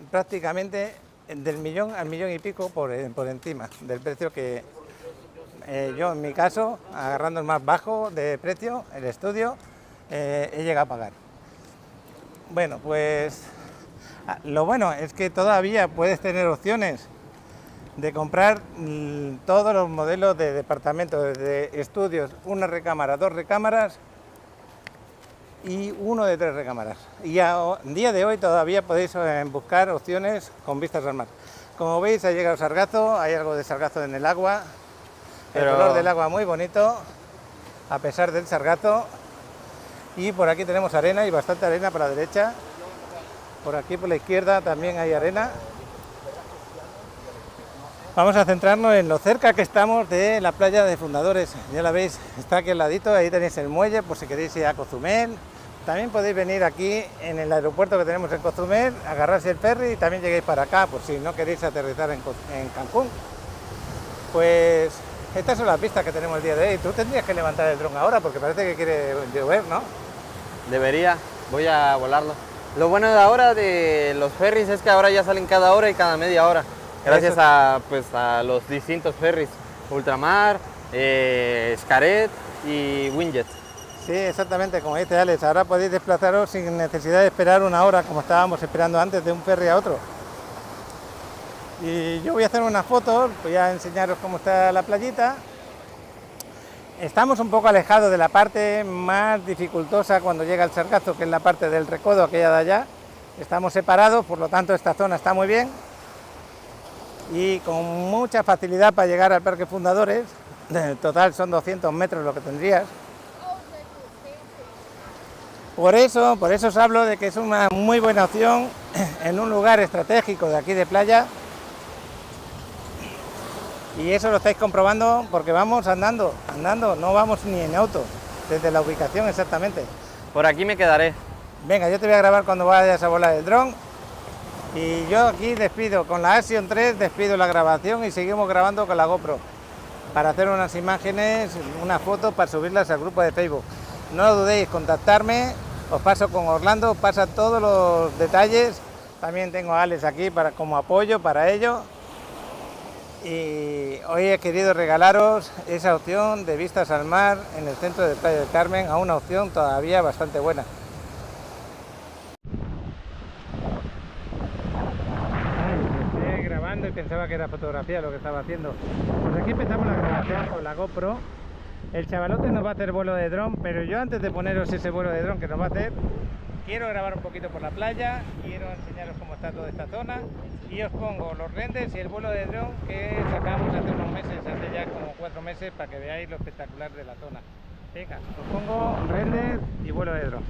prácticamente del millón al millón y pico por encima del precio que yo, en mi caso, agarrando el más bajo de precio, el estudio, he llegado a pagar. Bueno, pues lo bueno es que todavía puedes tener opciones de comprar todos los modelos de departamentos, desde estudios, una recámara, 2 recámaras y uno de 3 recámaras. Y a día de hoy todavía podéis buscar opciones con vistas al mar. Como veis, ha llegado sargazo, hay algo de sargazo en el agua. El color del agua muy bonito, a pesar del sargazo. Y por aquí tenemos arena, y bastante arena para la derecha. Por aquí, por la izquierda, también hay arena. Vamos a centrarnos en lo cerca que estamos de la playa de Fundadores. Ya la veis, está aquí al ladito, ahí tenéis el muelle por si queréis ir a Cozumel. También podéis venir aquí en el aeropuerto que tenemos en Cozumel, agarrarse el ferry y también lleguéis para acá, por si no queréis aterrizar en Cancún. Pues estas son las vistas que tenemos el día de hoy. Tú tendrías que levantar el dron ahora porque parece que quiere llover, ¿no? Debería, voy a volarlo. Lo bueno de ahora de los ferries es que ahora ya salen cada hora y cada media hora. Gracias a los distintos ferries, Ultramar, Xcaret y Winjet. Sí, exactamente, como dice Alex, ahora podéis desplazaros sin necesidad de esperar una hora como estábamos esperando antes de un ferry a otro. Y yo voy a hacer unas fotos, voy a enseñaros cómo está la playita. Estamos un poco alejados de la parte más dificultosa cuando llega el sargazo, que es la parte del recodo, aquella de allá. Estamos separados, por lo tanto esta zona está muy bien. Y con mucha facilidad para llegar al Parque Fundadores. En total son 200 metros lo que tendrías. Por eso os hablo de que es una muy buena opción en un lugar estratégico de aquí de playa. Y eso lo estáis comprobando porque vamos andando, no vamos ni en auto, desde la ubicación exactamente. Por aquí me quedaré. Venga, yo te voy a grabar cuando vayas a volar el dron. Y yo aquí despido con la Action 3, despido la grabación y seguimos grabando con la GoPro para hacer unas imágenes, unas fotos para subirlas al grupo de Facebook. No lo dudéis, contactarme, os paso con Orlando, os pasa todos los detalles. También tengo a Alex aquí como apoyo para ello. Y hoy he querido regalaros esa opción de vistas al mar en el centro de Playa del Carmen, a una opción todavía bastante buena. Estoy grabando y pensaba que era fotografía lo que estaba haciendo. Pues aquí empezamos la grabación con la GoPro. El chavalote nos va a hacer vuelo de dron, pero yo antes de poneros ese vuelo de dron que nos va a hacer, quiero grabar un poquito por la playa, quiero enseñaros cómo está toda esta zona y os pongo los renders y el vuelo de dron que sacamos hace unos meses, hace ya como 4 meses, para que veáis lo espectacular de la zona. Venga, os pongo render y vuelo de dron.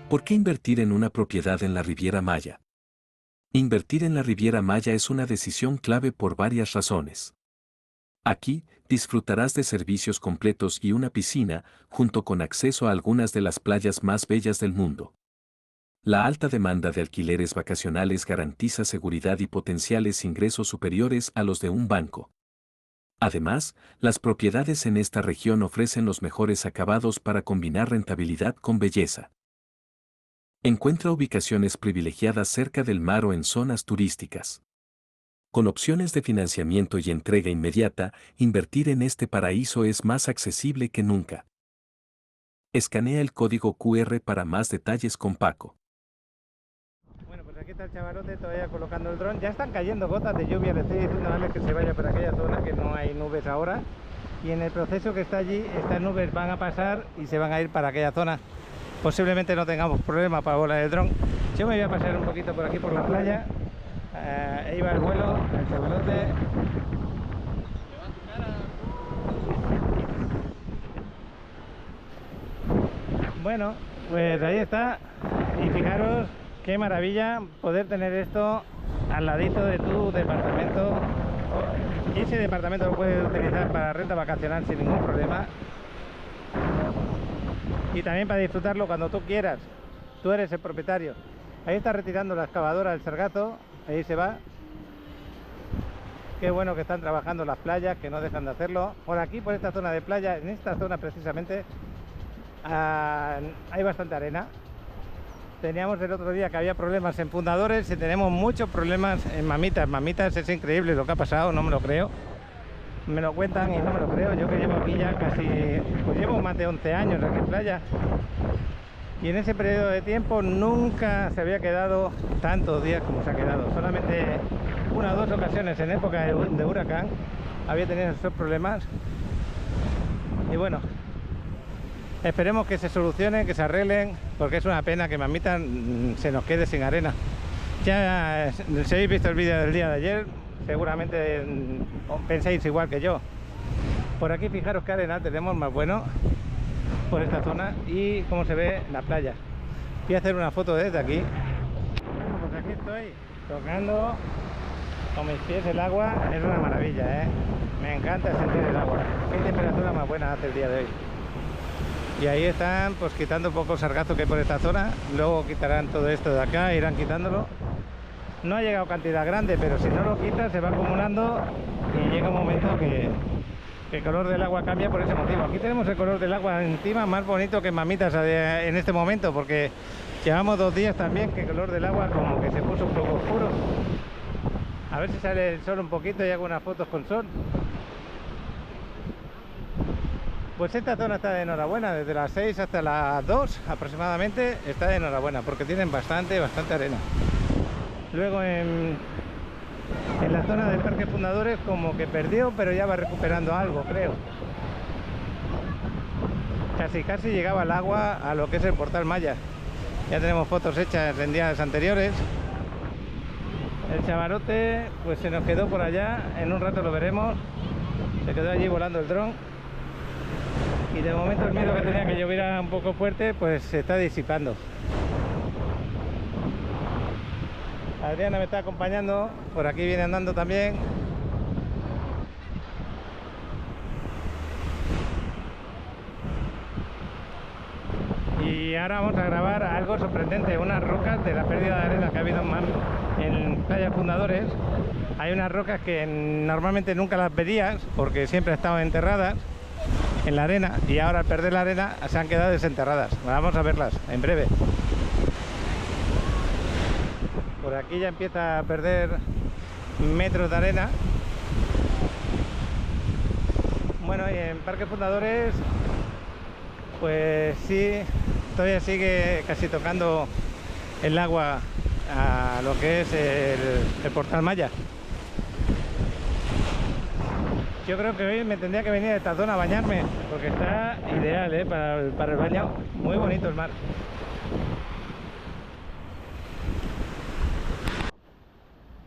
¿Por qué invertir en una propiedad en la Riviera Maya? Invertir en la Riviera Maya es una decisión clave por varias razones. Aquí, disfrutarás de servicios completos y una piscina, junto con acceso a algunas de las playas más bellas del mundo. La alta demanda de alquileres vacacionales garantiza seguridad y potenciales ingresos superiores a los de un banco. Además, las propiedades en esta región ofrecen los mejores acabados para combinar rentabilidad con belleza. Encuentra ubicaciones privilegiadas cerca del mar o en zonas turísticas. Con opciones de financiamiento y entrega inmediata, invertir en este paraíso es más accesible que nunca. Escanea el código QR para más detalles con Paco. Bueno, pues aquí está el chavalote todavía colocando el dron. Ya están cayendo gotas de lluvia, le estoy diciendo a Alex que se vaya por aquella zona, que no hay nubes ahora. Y en el proceso que está allí, estas nubes van a pasar y se van a ir para aquella zona. Posiblemente no tengamos problema para volar el dron. Yo me voy a pasar un poquito por aquí por la playa. Ahí va el vuelo, el chavalote. Bueno, pues ahí está. Y fijaros qué maravilla poder tener esto al ladito de tu departamento. Y ese departamento lo puedes utilizar para renta vacacional sin ningún problema. Y también para disfrutarlo cuando tú quieras. Tú eres el propietario. Ahí está retirando la excavadora del Sargazo. Ahí se va. Qué bueno que están trabajando las playas, que no dejan de hacerlo. Por aquí, por esta zona de playa, en esta zona precisamente, hay bastante arena. Teníamos el otro día que había problemas en fundadores y tenemos muchos problemas en mamitas. Mamitas es increíble lo que ha pasado, no me lo creo. Me lo cuentan y no me lo creo. Yo que llevo aquí ya casi, pues llevo más de 11 años aquí en playa. Y en ese periodo de tiempo nunca se había quedado tantos días como se ha quedado. Solamente una o dos ocasiones en época de huracán había tenido esos problemas. Y bueno, esperemos que se solucionen, que se arreglen, porque es una pena que Mamita se nos quede sin arena. Ya si habéis visto el vídeo del día de ayer, seguramente pensáis igual que yo. Por aquí fijaros qué arena tenemos más bueno por esta zona y cómo se ve la playa. Voy a hacer una foto desde aquí. Bueno, pues aquí estoy tocando con mis pies el agua. Es una maravilla, ¿eh? Me encanta sentir el agua. Qué temperatura más buena hace el día de hoy. Y ahí están pues quitando un poco el sargazo que hay por esta zona. Luego quitarán todo esto de acá, irán quitándolo. No ha llegado cantidad grande, pero si no lo quitas se va acumulando y llega un momento que el color del agua cambia por ese motivo. Aquí tenemos el color del agua encima más bonito que Mamitas en este momento, porque llevamos 2 días también que el color del agua como que se puso un poco oscuro. A ver si sale el sol un poquito y hago unas fotos con sol. Pues esta zona está de enhorabuena, desde las 6 hasta las 2 aproximadamente está de enhorabuena, porque tienen bastante arena. Luego en la zona del Parque Fundadores como que perdió, pero ya va recuperando algo, creo. Casi llegaba el agua a lo que es el Portal Maya. Ya tenemos fotos hechas en días anteriores. El chavarote pues se nos quedó por allá, en un rato lo veremos. Se quedó allí volando el dron. Y de momento el miedo que tenía que lloviera un poco fuerte pues se está disipando. Adriana me está acompañando, por aquí viene andando también. Y ahora vamos a grabar algo sorprendente, unas rocas de la pérdida de arena que ha habido en Playa Fundadores. Hay unas rocas que normalmente nunca las verías porque siempre estaban enterradas en la arena y ahora al perder la arena se han quedado desenterradas. Vamos a verlas en breve. Por aquí ya empieza a perder metros de arena. Bueno, y en Parque Fundadores pues sí, todavía sigue casi tocando el agua a lo que es el Portal Maya. Yo creo que hoy me tendría que venir a esta zona a bañarme, porque está ideal, para el baño. Muy bonito el mar.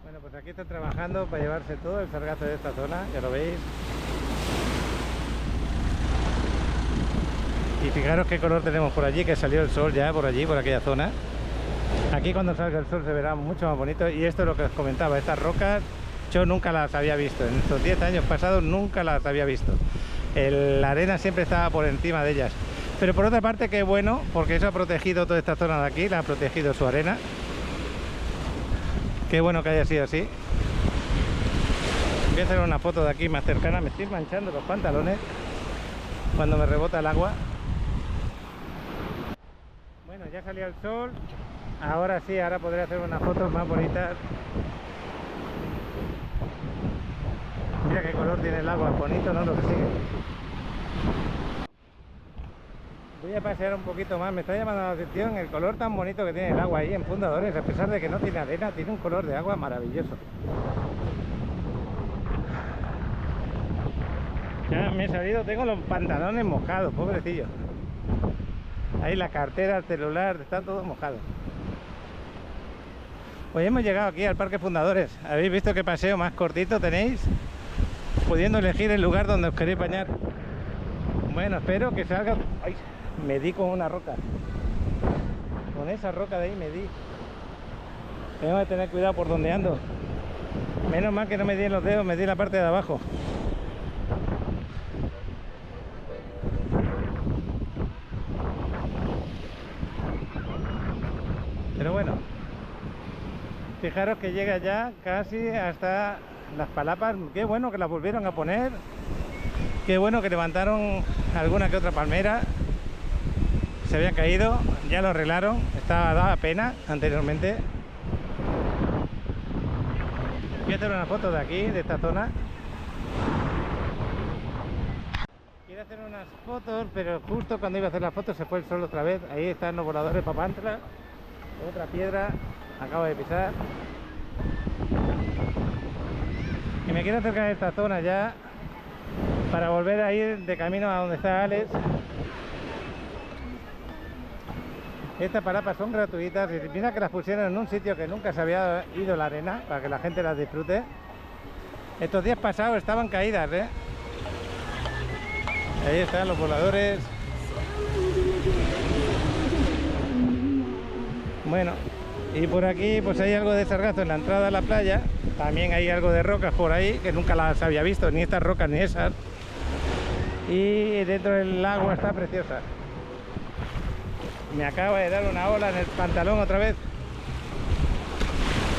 Bueno, pues aquí están trabajando para llevarse todo el sargazo de esta zona, ya lo veis. Y fijaros qué color tenemos por allí, que salió el sol ya por allí, por aquella zona. Aquí cuando salga el sol se verá mucho más bonito. Y esto es lo que os comentaba, estas rocas yo nunca las había visto. En estos 10 años pasados nunca las había visto. La arena siempre estaba por encima de ellas. Pero por otra parte, qué bueno, porque eso ha protegido toda esta zona de aquí, la ha protegido su arena. Qué bueno que haya sido así. Voy a hacer una foto de aquí más cercana. Me estoy manchando los pantalones cuando me rebota el agua. Bueno, ya salió el sol. Ahora sí, ahora podré hacer unas fotos más bonitas. Mira qué color tiene el agua, bonito, ¿no? Lo que sigue. Voy a pasear un poquito más. Me está llamando la atención el color tan bonito que tiene el agua ahí en Fundadores. A pesar de que no tiene arena, tiene un color de agua maravilloso. Ya me he salido, tengo los pantalones mojados, pobrecillo. Ahí la cartera, el celular, está todo mojado. Pues hemos llegado aquí al Parque Fundadores. ¿Habéis visto qué paseo más cortito tenéis? Pudiendo elegir el lugar donde os queréis bañar. Bueno, espero que salga... ¡Ay! Me di con una roca. Con esa roca de ahí me di. Tengo que tener cuidado por donde ando. Menos mal que no me di en los dedos, me di en la parte de abajo. Pero bueno, fijaros que llega ya casi hasta las palapas. Qué bueno que las volvieron a poner. Qué bueno que levantaron alguna que otra palmera. Se había caído, ya lo arreglaron. Daba pena anteriormente. Voy a hacer una foto de aquí, de esta zona. Quiero hacer unas fotos, pero justo cuando iba a hacer las fotos se fue el sol otra vez. Ahí están los voladores Papantla. Otra piedra, acabo de pisar. Y me quiero acercar a esta zona ya para volver a ir de camino a donde está Alex. Estas palapas son gratuitas y mira que las pusieron en un sitio que nunca se había ido la arena para que la gente las disfrute. Estos días pasados estaban caídas, ¿eh? Ahí están los voladores. Bueno, y por aquí pues hay algo de sargazo en la entrada a la playa. También hay algo de rocas por ahí que nunca las había visto, ni estas rocas ni esas. Y dentro del agua está preciosa. Me acaba de dar una ola en el pantalón otra vez.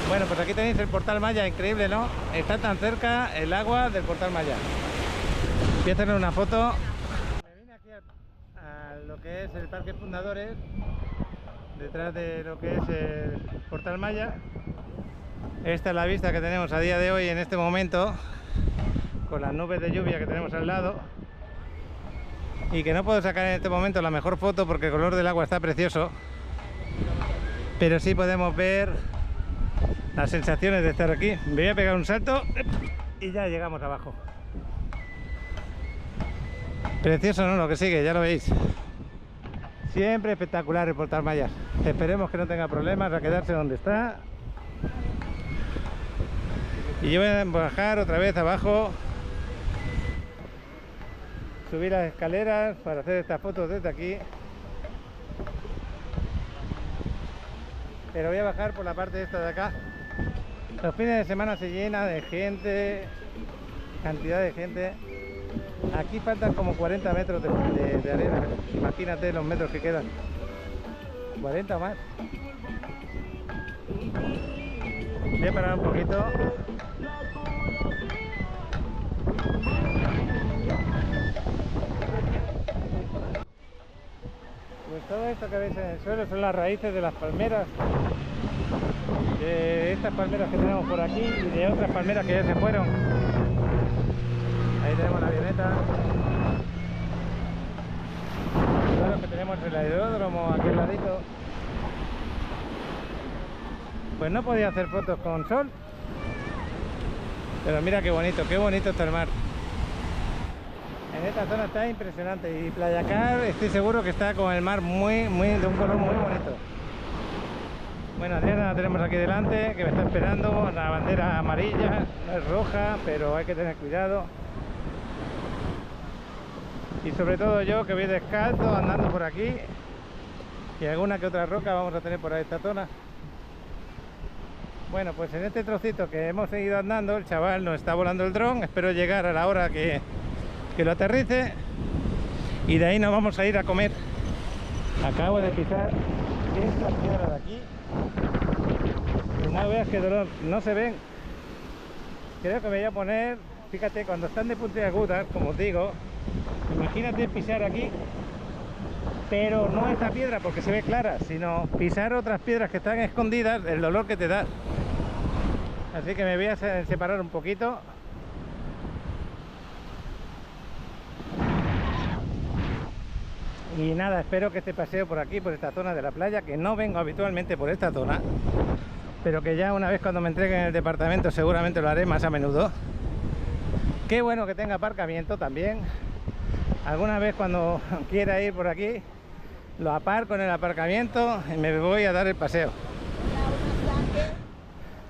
Bueno, pues aquí tenéis el Portal Maya, increíble, ¿no? Está tan cerca el agua del Portal Maya. Voy a hacerle una foto. Me vine aquí a lo que es el Parque Fundadores, detrás de lo que es el Portal Maya. Esta es la vista que tenemos a día de hoy en este momento, con las nubes de lluvia que tenemos al lado. Y que no puedo sacar en este momento la mejor foto porque el color del agua está precioso, pero sí podemos ver las sensaciones de estar aquí. Me voy a pegar un salto y ya llegamos abajo. Precioso, ¿no? Lo que sigue, ya lo veis. Siempre espectacular el Portal Maya. Esperemos que no tenga problemas a quedarse donde está. Y yo voy a bajar otra vez abajo, subir las escaleras para hacer estas fotos desde aquí. Pero voy a bajar por la parte esta de acá. Los fines de semana se llena de gente, cantidad de gente. Aquí faltan como 40 metros de arena. Imagínate los metros que quedan. 40 o más. Voy a parar un poquito. Pues todo esto que veis en el suelo son las raíces de las palmeras. De estas palmeras que tenemos por aquí y de otras palmeras que ya se fueron. Ahí tenemos la avioneta. Claro que tenemos el aeródromo aquí al ladito. Pues no podía hacer fotos con sol. Pero mira qué bonito está el mar. En esta zona está impresionante. Y Playacar estoy seguro que está con el mar de un color muy bonito. Bueno, Adriana la tenemos aquí delante, que me está esperando. La bandera amarilla, no es roja, pero hay que tener cuidado. Y sobre todo yo que voy descalzo andando por aquí. Y alguna que otra roca vamos a tener por ahí esta zona. Bueno, pues en este trocito que hemos seguido andando, el chaval nos está volando el dron. Espero llegar a la hora que lo aterrice. Y de ahí nos vamos a ir a comer. Acabo de pisar esta piedra de aquí. Y no veas qué dolor, no se ven. Creo que me voy a poner, fíjate, cuando están de puntiagudas, como os digo, imagínate pisar aquí, pero no esta piedra porque se ve clara, sino pisar otras piedras que están escondidas, el dolor que te da. Así que me voy a separar un poquito. Y nada, espero que este paseo por aquí, por esta zona de la playa, que no vengo habitualmente por esta zona, pero que ya una vez cuando me entreguen el departamento seguramente lo haré más a menudo. Qué bueno que tenga aparcamiento también. Alguna vez cuando quiera ir por aquí, lo aparco en el aparcamiento y me voy a dar el paseo.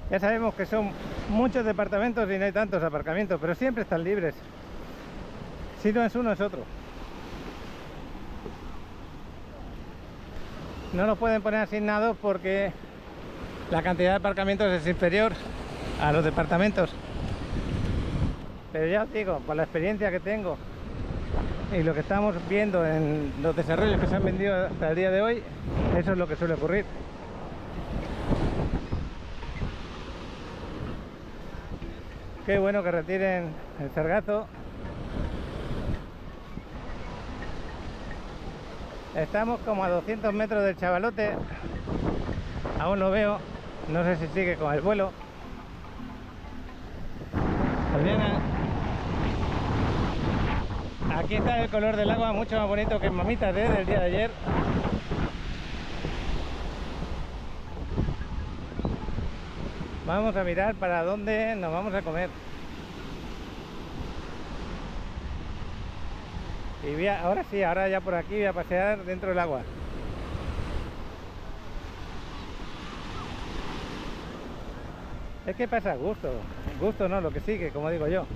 Ya sabemos que son muchos departamentos y no hay tantos aparcamientos, pero siempre están libres. Si no es uno, es otro. No los pueden poner asignados porque la cantidad de aparcamientos es inferior a los departamentos. Pero ya os digo, por la experiencia que tengo y lo que estamos viendo en los desarrollos que se han vendido hasta el día de hoy, eso es lo que suele ocurrir. Qué bueno que retiren el sargazo. Estamos como a 200 metros del chavalote. Aún lo veo. No sé si sigue con el vuelo. Adriana. Aquí está el color del agua mucho más bonito que en Mamitas del día de ayer. Vamos a mirar para dónde nos vamos a comer. Y ahora sí, ahora ya por aquí voy a pasear dentro del agua. Es que pasa gusto no, lo que sigue, como digo yo.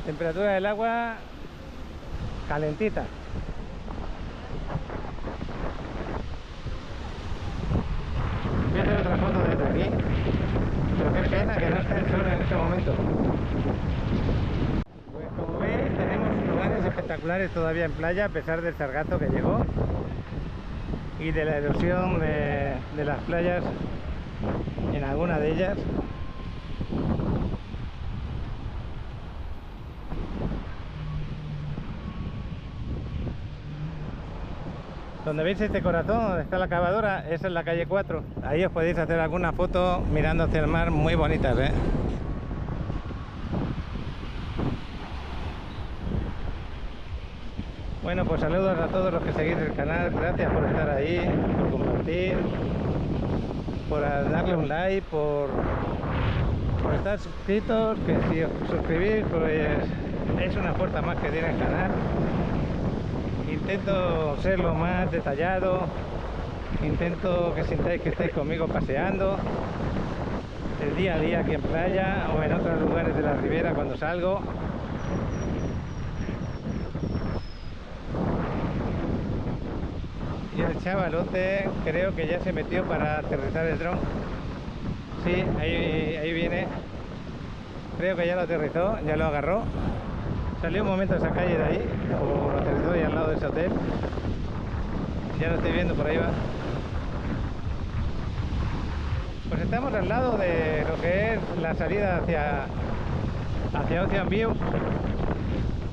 Temperatura del agua calentita. Voy a hacer otra foto desde aquí. Pero qué pena que no esté el sol en este momento. Pues como veis, tenemos lugares espectaculares todavía en playa, a pesar del sargazo que llegó y de la erosión de las playas en alguna de ellas. Donde veis este corazón, donde está la cavadora, esa es la calle 4. Ahí os podéis hacer alguna foto mirando hacia el mar, muy bonitas, ¿eh? Bueno, pues saludos a todos los que seguís el canal, gracias por estar ahí, por compartir, por darle un like, por estar suscritos, que si os suscribís pues es una fuerza más que tiene el canal. Intento ser lo más detallado, intento que sintáis que estáis conmigo paseando el día a día aquí en playa o en otros lugares de la ribera cuando salgo. Y el chavalote creo que ya se metió para aterrizar el dron. Sí, ahí viene. Creo que ya lo aterrizó, ya lo agarró. Salió un momento esa calle de ahí, o lo aterrizó ahí al lado de ese hotel. Ya lo estoy viendo, por ahí va. Pues estamos al lado de lo que es la salida hacia Ocean View.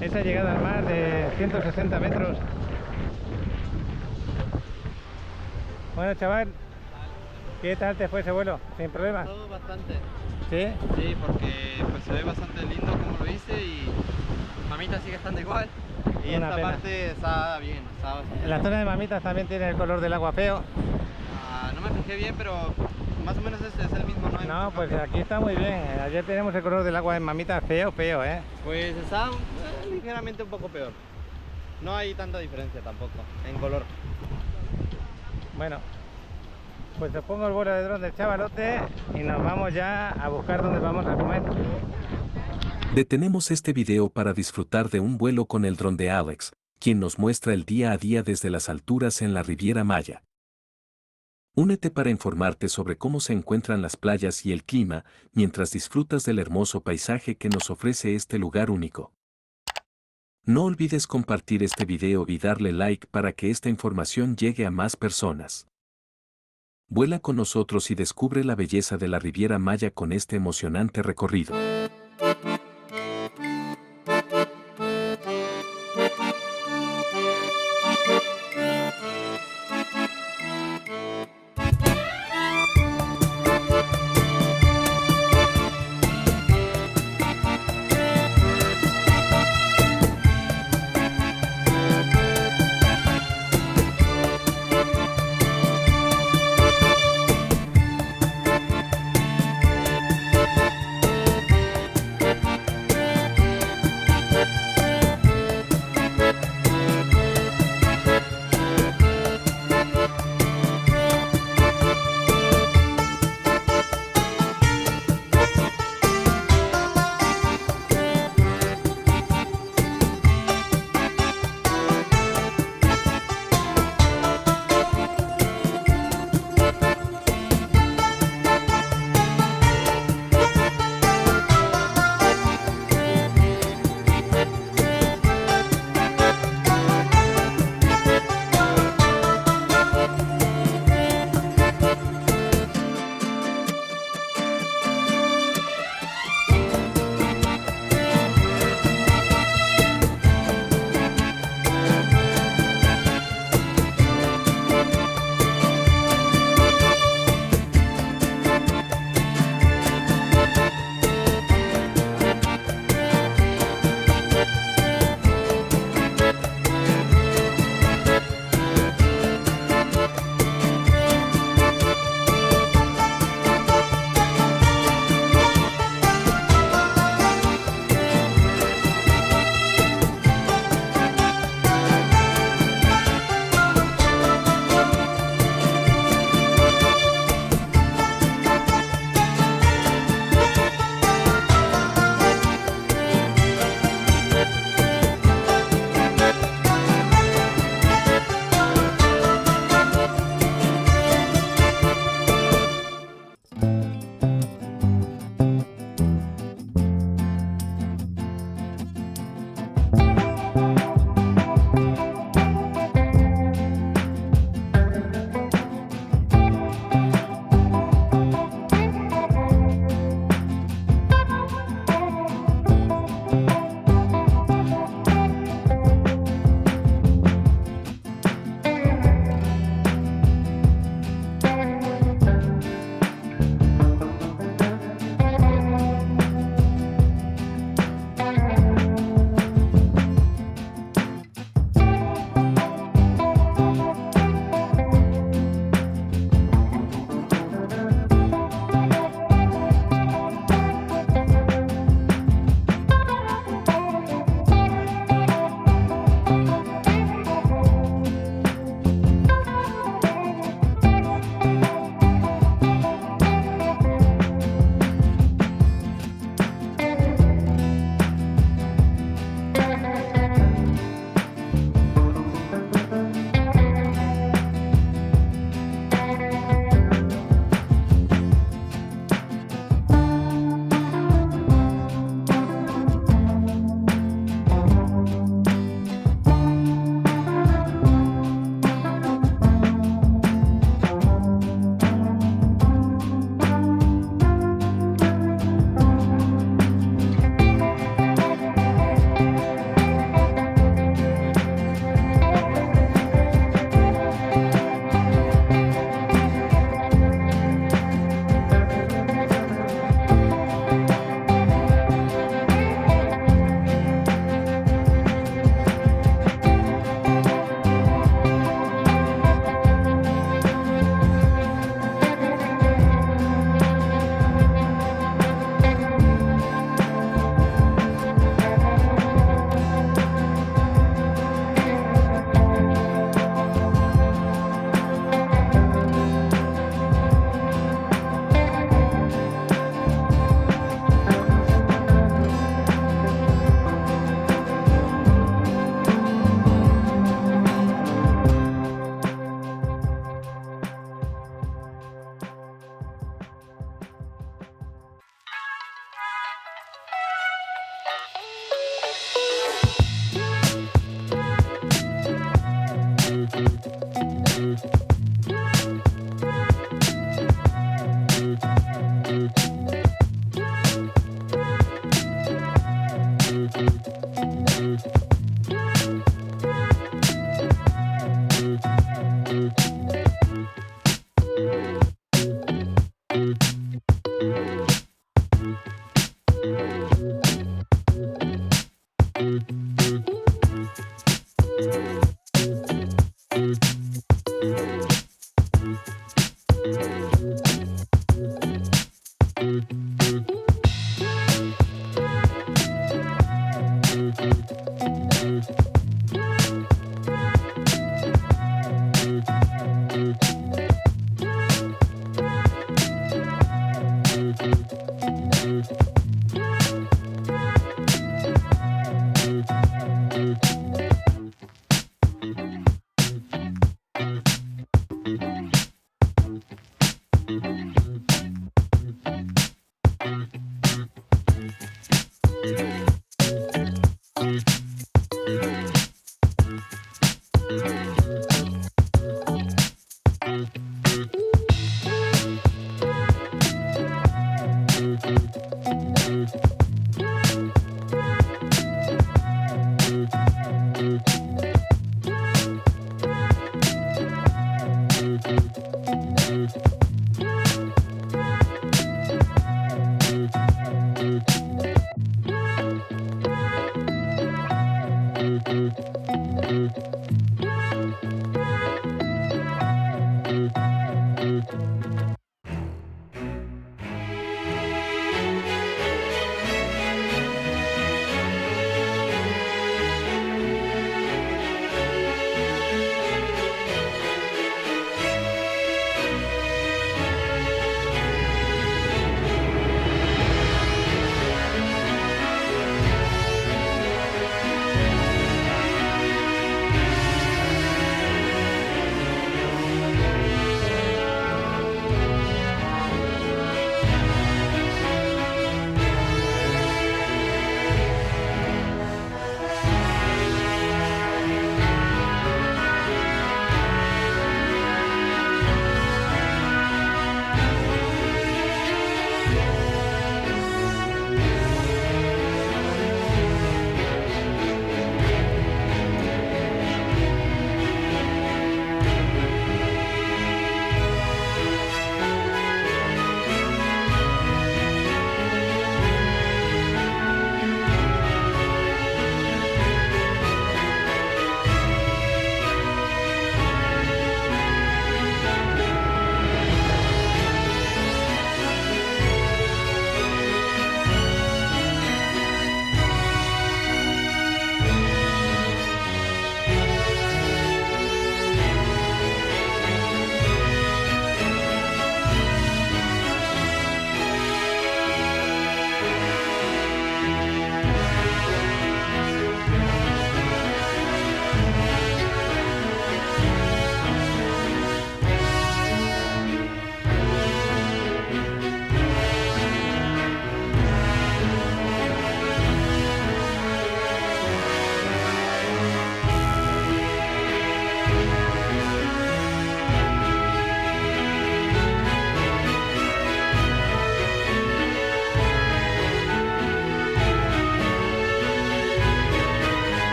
Esa llegada al mar de 160 metros. Bueno, chaval, ¿qué tal te fue ese vuelo? ¿Sin problema? Todo bastante. ¿Sí? Sí, porque pues se ve bastante lindo como lo hice y Mamitas sigue estando igual. Y Una esta pena. parte está bien, está bastante En la zona de Mamitas también tiene el color del agua feo. no me fijé bien, pero más o menos es el mismo, ¿no? Hay No, mucho pues cambio. aquí está muy bien. Ayer tenemos el color del agua en Mamitas feo, ¿eh? Pues está ligeramente un poco peor. No hay tanta diferencia tampoco en color. Bueno, pues os pongo el vuelo de dron del chavalote y nos vamos ya a buscar dónde vamos a comer. Detenemos este video para disfrutar de un vuelo con el dron de Alex, quien nos muestra el día a día desde las alturas en la Riviera Maya. Únete para informarte sobre cómo se encuentran las playas y el clima mientras disfrutas del hermoso paisaje que nos ofrece este lugar único. No olvides compartir este video y darle like para que esta información llegue a más personas. Vuela con nosotros y descubre la belleza de la Riviera Maya con este emocionante recorrido.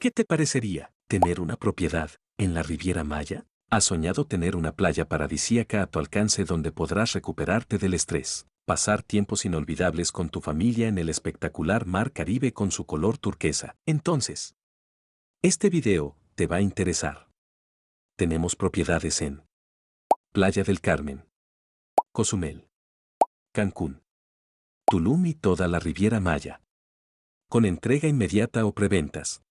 ¿Qué te parecería tener una propiedad en la Riviera Maya? ¿Has soñado tener una playa paradisíaca a tu alcance donde podrás recuperarte del estrés, pasar tiempos inolvidables con tu familia en el espectacular mar Caribe con su color turquesa? Entonces, este video te va a interesar. Tenemos propiedades en Playa del Carmen, Cozumel, Cancún, Tulum y toda la Riviera Maya. Con entrega inmediata o preventas.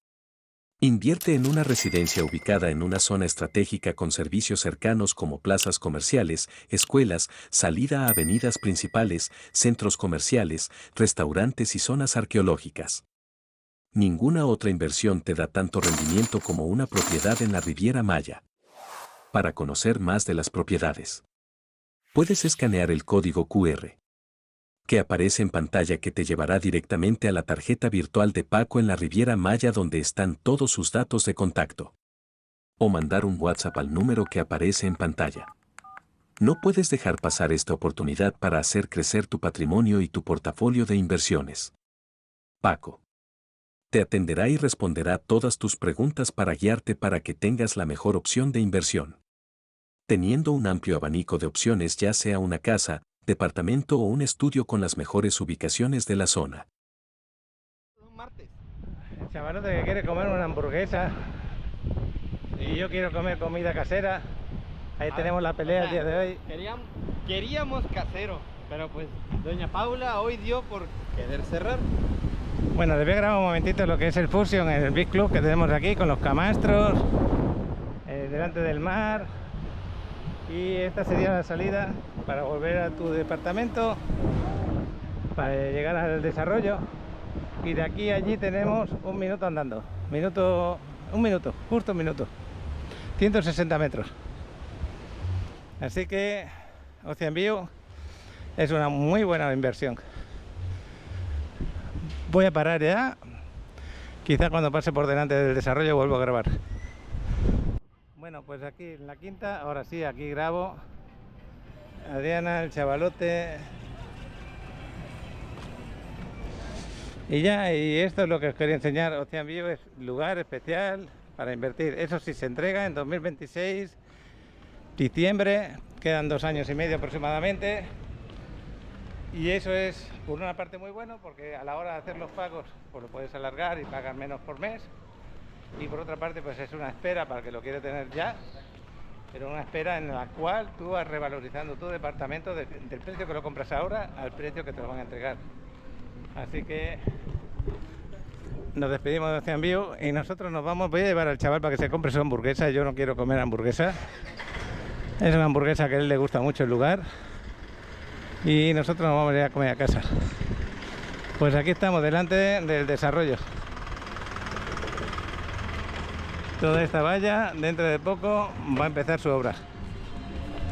Invierte en una residencia ubicada en una zona estratégica con servicios cercanos como plazas comerciales, escuelas, salida a avenidas principales, centros comerciales, restaurantes y zonas arqueológicas. Ninguna otra inversión te da tanto rendimiento como una propiedad en la Riviera Maya. Para conocer más de las propiedades, puedes escanear el código QR que aparece en pantalla que te llevará directamente a la tarjeta virtual de Paco en la Riviera Maya donde están todos sus datos de contacto. O mandar un WhatsApp al número que aparece en pantalla. No puedes dejar pasar esta oportunidad para hacer crecer tu patrimonio y tu portafolio de inversiones. Paco te atenderá y responderá todas tus preguntas para guiarte para que tengas la mejor opción de inversión. Teniendo un amplio abanico de opciones, ya sea una casa, departamento o un estudio con las mejores ubicaciones de la zona. El chavalote que quiere comer una hamburguesa y yo quiero comer comida casera. Ahí tenemos la pelea el día de hoy. Queríamos casero, pero pues doña Paula hoy dio por querer cerrar. Bueno, les voy a grabar un momentito lo que es el Fusion, el Big Club que tenemos aquí con los camastros, delante del mar. Y esta sería la salida para volver a tu departamento, para llegar al desarrollo. Y de aquí a allí tenemos un minuto andando. Justo un minuto. 160 metros. Así que Ocean View es una muy buena inversión. Voy a parar ya. Quizá cuando pase por delante del desarrollo vuelvo a grabar. Bueno, pues aquí en la quinta, ahora sí, aquí grabo. Adriana, el chavalote. Y ya, y esto es lo que os quería enseñar. Ocean View es lugar especial para invertir. Eso sí, se entrega en 2026, diciembre. Quedan 2 años y medio aproximadamente. Y eso es, por una parte, muy bueno, porque a la hora de hacer los pagos, pues lo puedes alargar y pagar menos por mes. Y por otra parte, pues es una espera para el que lo quiere tener ya, pero una espera en la cual tú vas revalorizando tu departamento del precio que lo compras ahora al precio que te lo van a entregar. Así que nos despedimos de Ocean View y nosotros nos vamos. Voy a llevar al chaval para que se compre su hamburguesa. Yo no quiero comer hamburguesa. Es una hamburguesa que a él le gusta mucho el lugar. Y nosotros nos vamos a ir a comer a casa. Pues aquí estamos delante del desarrollo. Toda esta valla dentro de poco va a empezar su obra.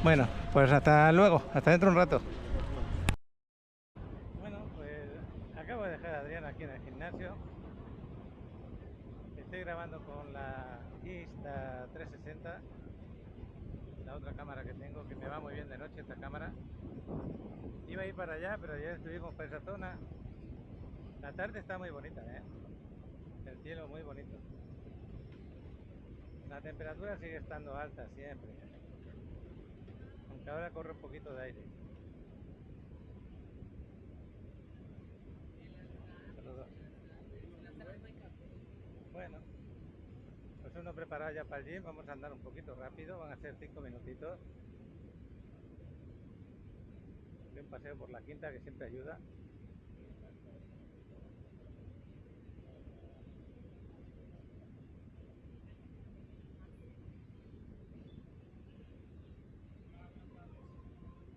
Bueno, pues hasta luego, hasta dentro de un rato. Bueno, pues acabo de dejar a Adrián aquí en el gimnasio. Estoy grabando con la Insta360, la otra cámara que tengo, que me va muy bien de noche esta cámara. Iba a ir para allá, pero ya estuvimos por esa zona. La tarde está muy bonita, el cielo muy bonito. La temperatura sigue estando alta siempre, aunque ahora corre un poquito de aire. Saludos. Bueno, pues uno preparado ya para el gym. Vamos a andar un poquito rápido, van a ser 5 minutitos. Un paseo por la quinta que siempre ayuda.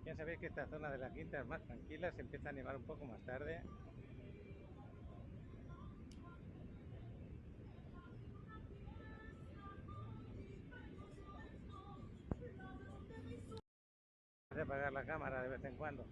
Ya sabéis que esta zona de la quinta es más tranquila, se empieza a animar un poco más tarde. Voy a apagar la cámara de vez en cuando.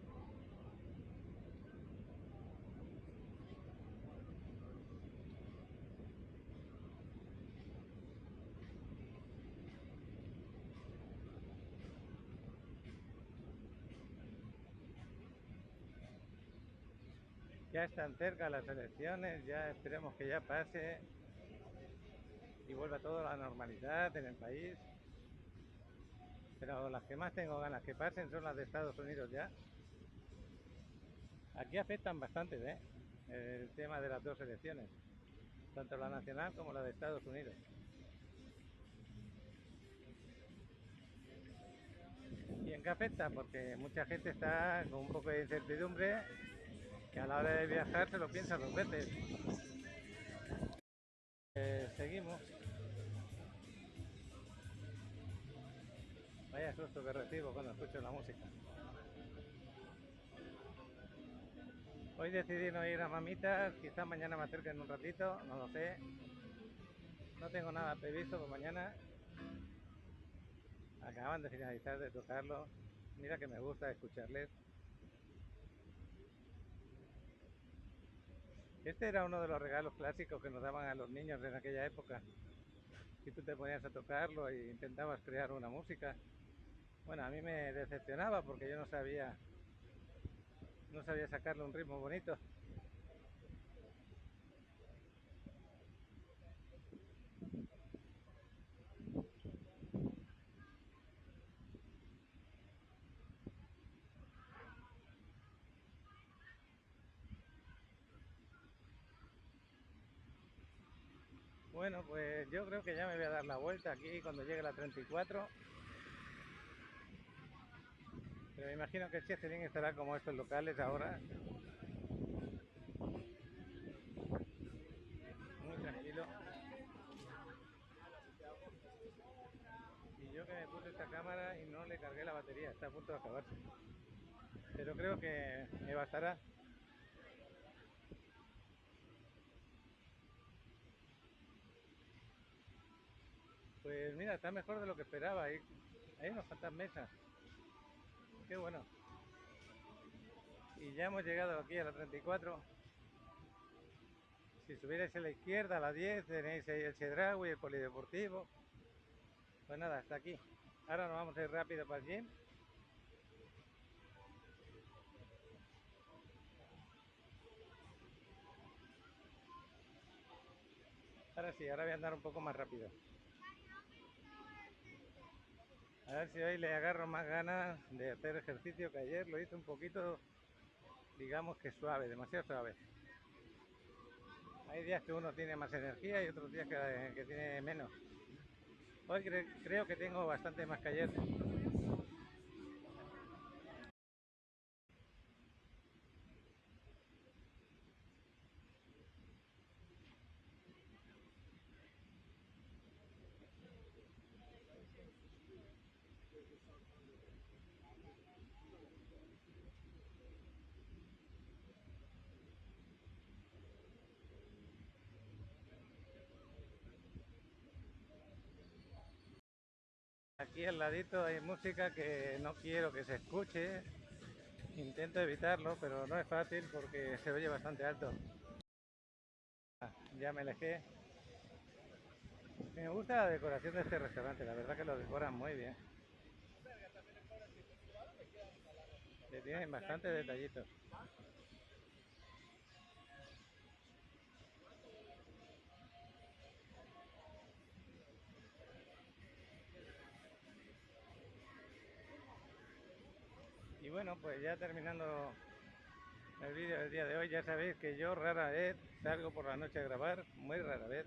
Ya están cerca las elecciones, ya esperemos que ya pase. y vuelva todo a la normalidad en el país. Pero las que más tengo ganas que pasen son las de Estados Unidos ya. Aquí afectan bastante, el tema de las dos elecciones, tanto la nacional como la de Estados Unidos. ¿Y en qué afecta? Porque mucha gente está con un poco de incertidumbre, que a la hora de viajar se lo piensa dos veces. Seguimos. Vaya susto que recibo cuando escucho la música. Hoy decidí no ir a Mamitas, quizás mañana me acerque en un ratito, no lo sé. No tengo nada previsto por mañana. Acaban de finalizar de tocarlo. Mira que me gusta escucharles. Este era uno de los regalos clásicos que nos daban a los niños en aquella época. Si tú te ponías a tocarlo e intentabas crear una música. Bueno, a mí me decepcionaba porque yo no sabía sacarle un ritmo bonito. Bueno, pues yo creo que ya me voy a dar la vuelta aquí cuando llegue la 34. Pero me imagino que el Checelín estará como estos locales ahora. Muy tranquilo. Y yo que me puse esta cámara y no le cargué la batería, está a punto de acabarse. Pero creo que me bastará. Pues mira, está mejor de lo que esperaba. Hay unas cuantas mesas. Qué bueno. Y ya hemos llegado aquí a la 34. Si subierais a la izquierda, a la 10, tenéis ahí el Chedraui, el polideportivo. Pues nada, hasta aquí. Ahora nos vamos a ir rápido para el gym. Ahora sí, ahora voy a andar un poco más rápido. A ver si hoy le agarro más ganas de hacer ejercicio, que ayer lo hice un poquito, digamos que suave, demasiado suave. Hay días que uno tiene más energía y otros días que tiene menos. Hoy creo que tengo bastante más que ayer. Aquí al ladito hay música que no quiero que se escuche. Intento evitarlo, pero no es fácil porque se oye bastante alto. Ya me alejé. Me gusta la decoración de este restaurante, la verdad que lo decoran muy bien. Le tienen bastantes detallitos. Y bueno, pues ya terminando el vídeo del día de hoy, ya sabéis que yo rara vez salgo por la noche a grabar, muy rara vez.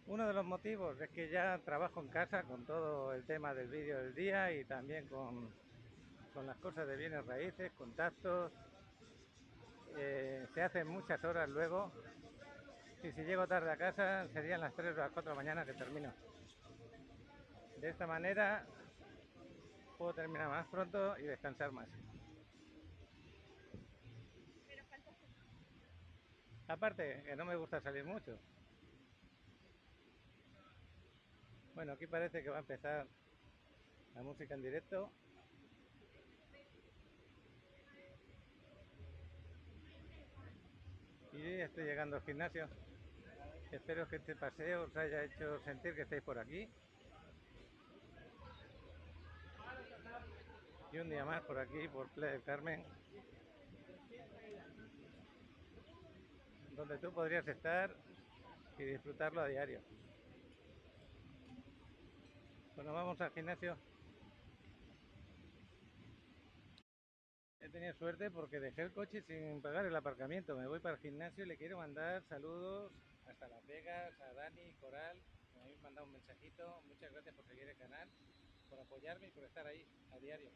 Uno de los motivos es que ya trabajo en casa con todo el tema del vídeo del día y también con las cosas de bienes raíces, contactos. Se hacen muchas horas luego y si llego tarde a casa serían las 3 o las 4 de la mañana que termino. De esta manera puedo terminar más pronto y descansar más. Aparte, que no me gusta salir mucho. Bueno, aquí parece que va a empezar la música en directo. Y yo ya estoy llegando al gimnasio. Espero que este paseo os haya hecho sentir que estáis por aquí. Y un día más por aquí, por Playa del Carmen, donde tú podrías estar y disfrutarlo a diario. Cuando vamos al gimnasio, he tenido suerte porque dejé el coche sin pagar el aparcamiento. Me voy para el gimnasio y le quiero mandar saludos hasta Las Vegas, a Dani, Coral, que me habéis mandado un mensajito. Muchas gracias por seguir el canal, por apoyarme y por estar ahí a diario.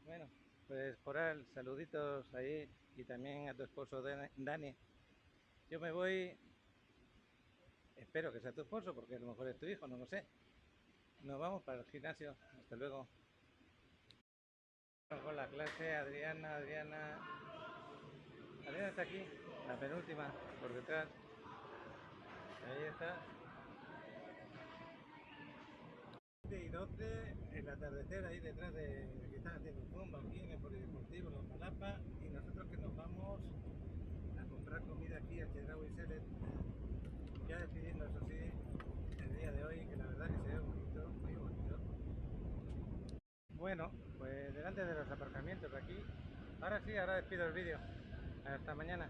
Bueno, pues Coral, saluditos ahí y también a tu esposo Dani. Yo me voy, espero que sea tu esposo porque a lo mejor es tu hijo, no lo sé. Nos vamos para el gimnasio, hasta luego. Con la clase, Adriana está aquí, la penúltima, por detrás. Ahí está. 7 y 12, el atardecer ahí detrás de que están haciendo zumba aquí en el polideportivo, los Malapa, y nosotros que nos vamos a comprar comida aquí al Chedraui Select. Ya despidiendo, eso sí, el día de hoy, que la verdad que se ve bonito, muy bonito. Bueno, pues delante de los aparcamientos de aquí. Ahora sí, ahora despido el vídeo. Hasta mañana.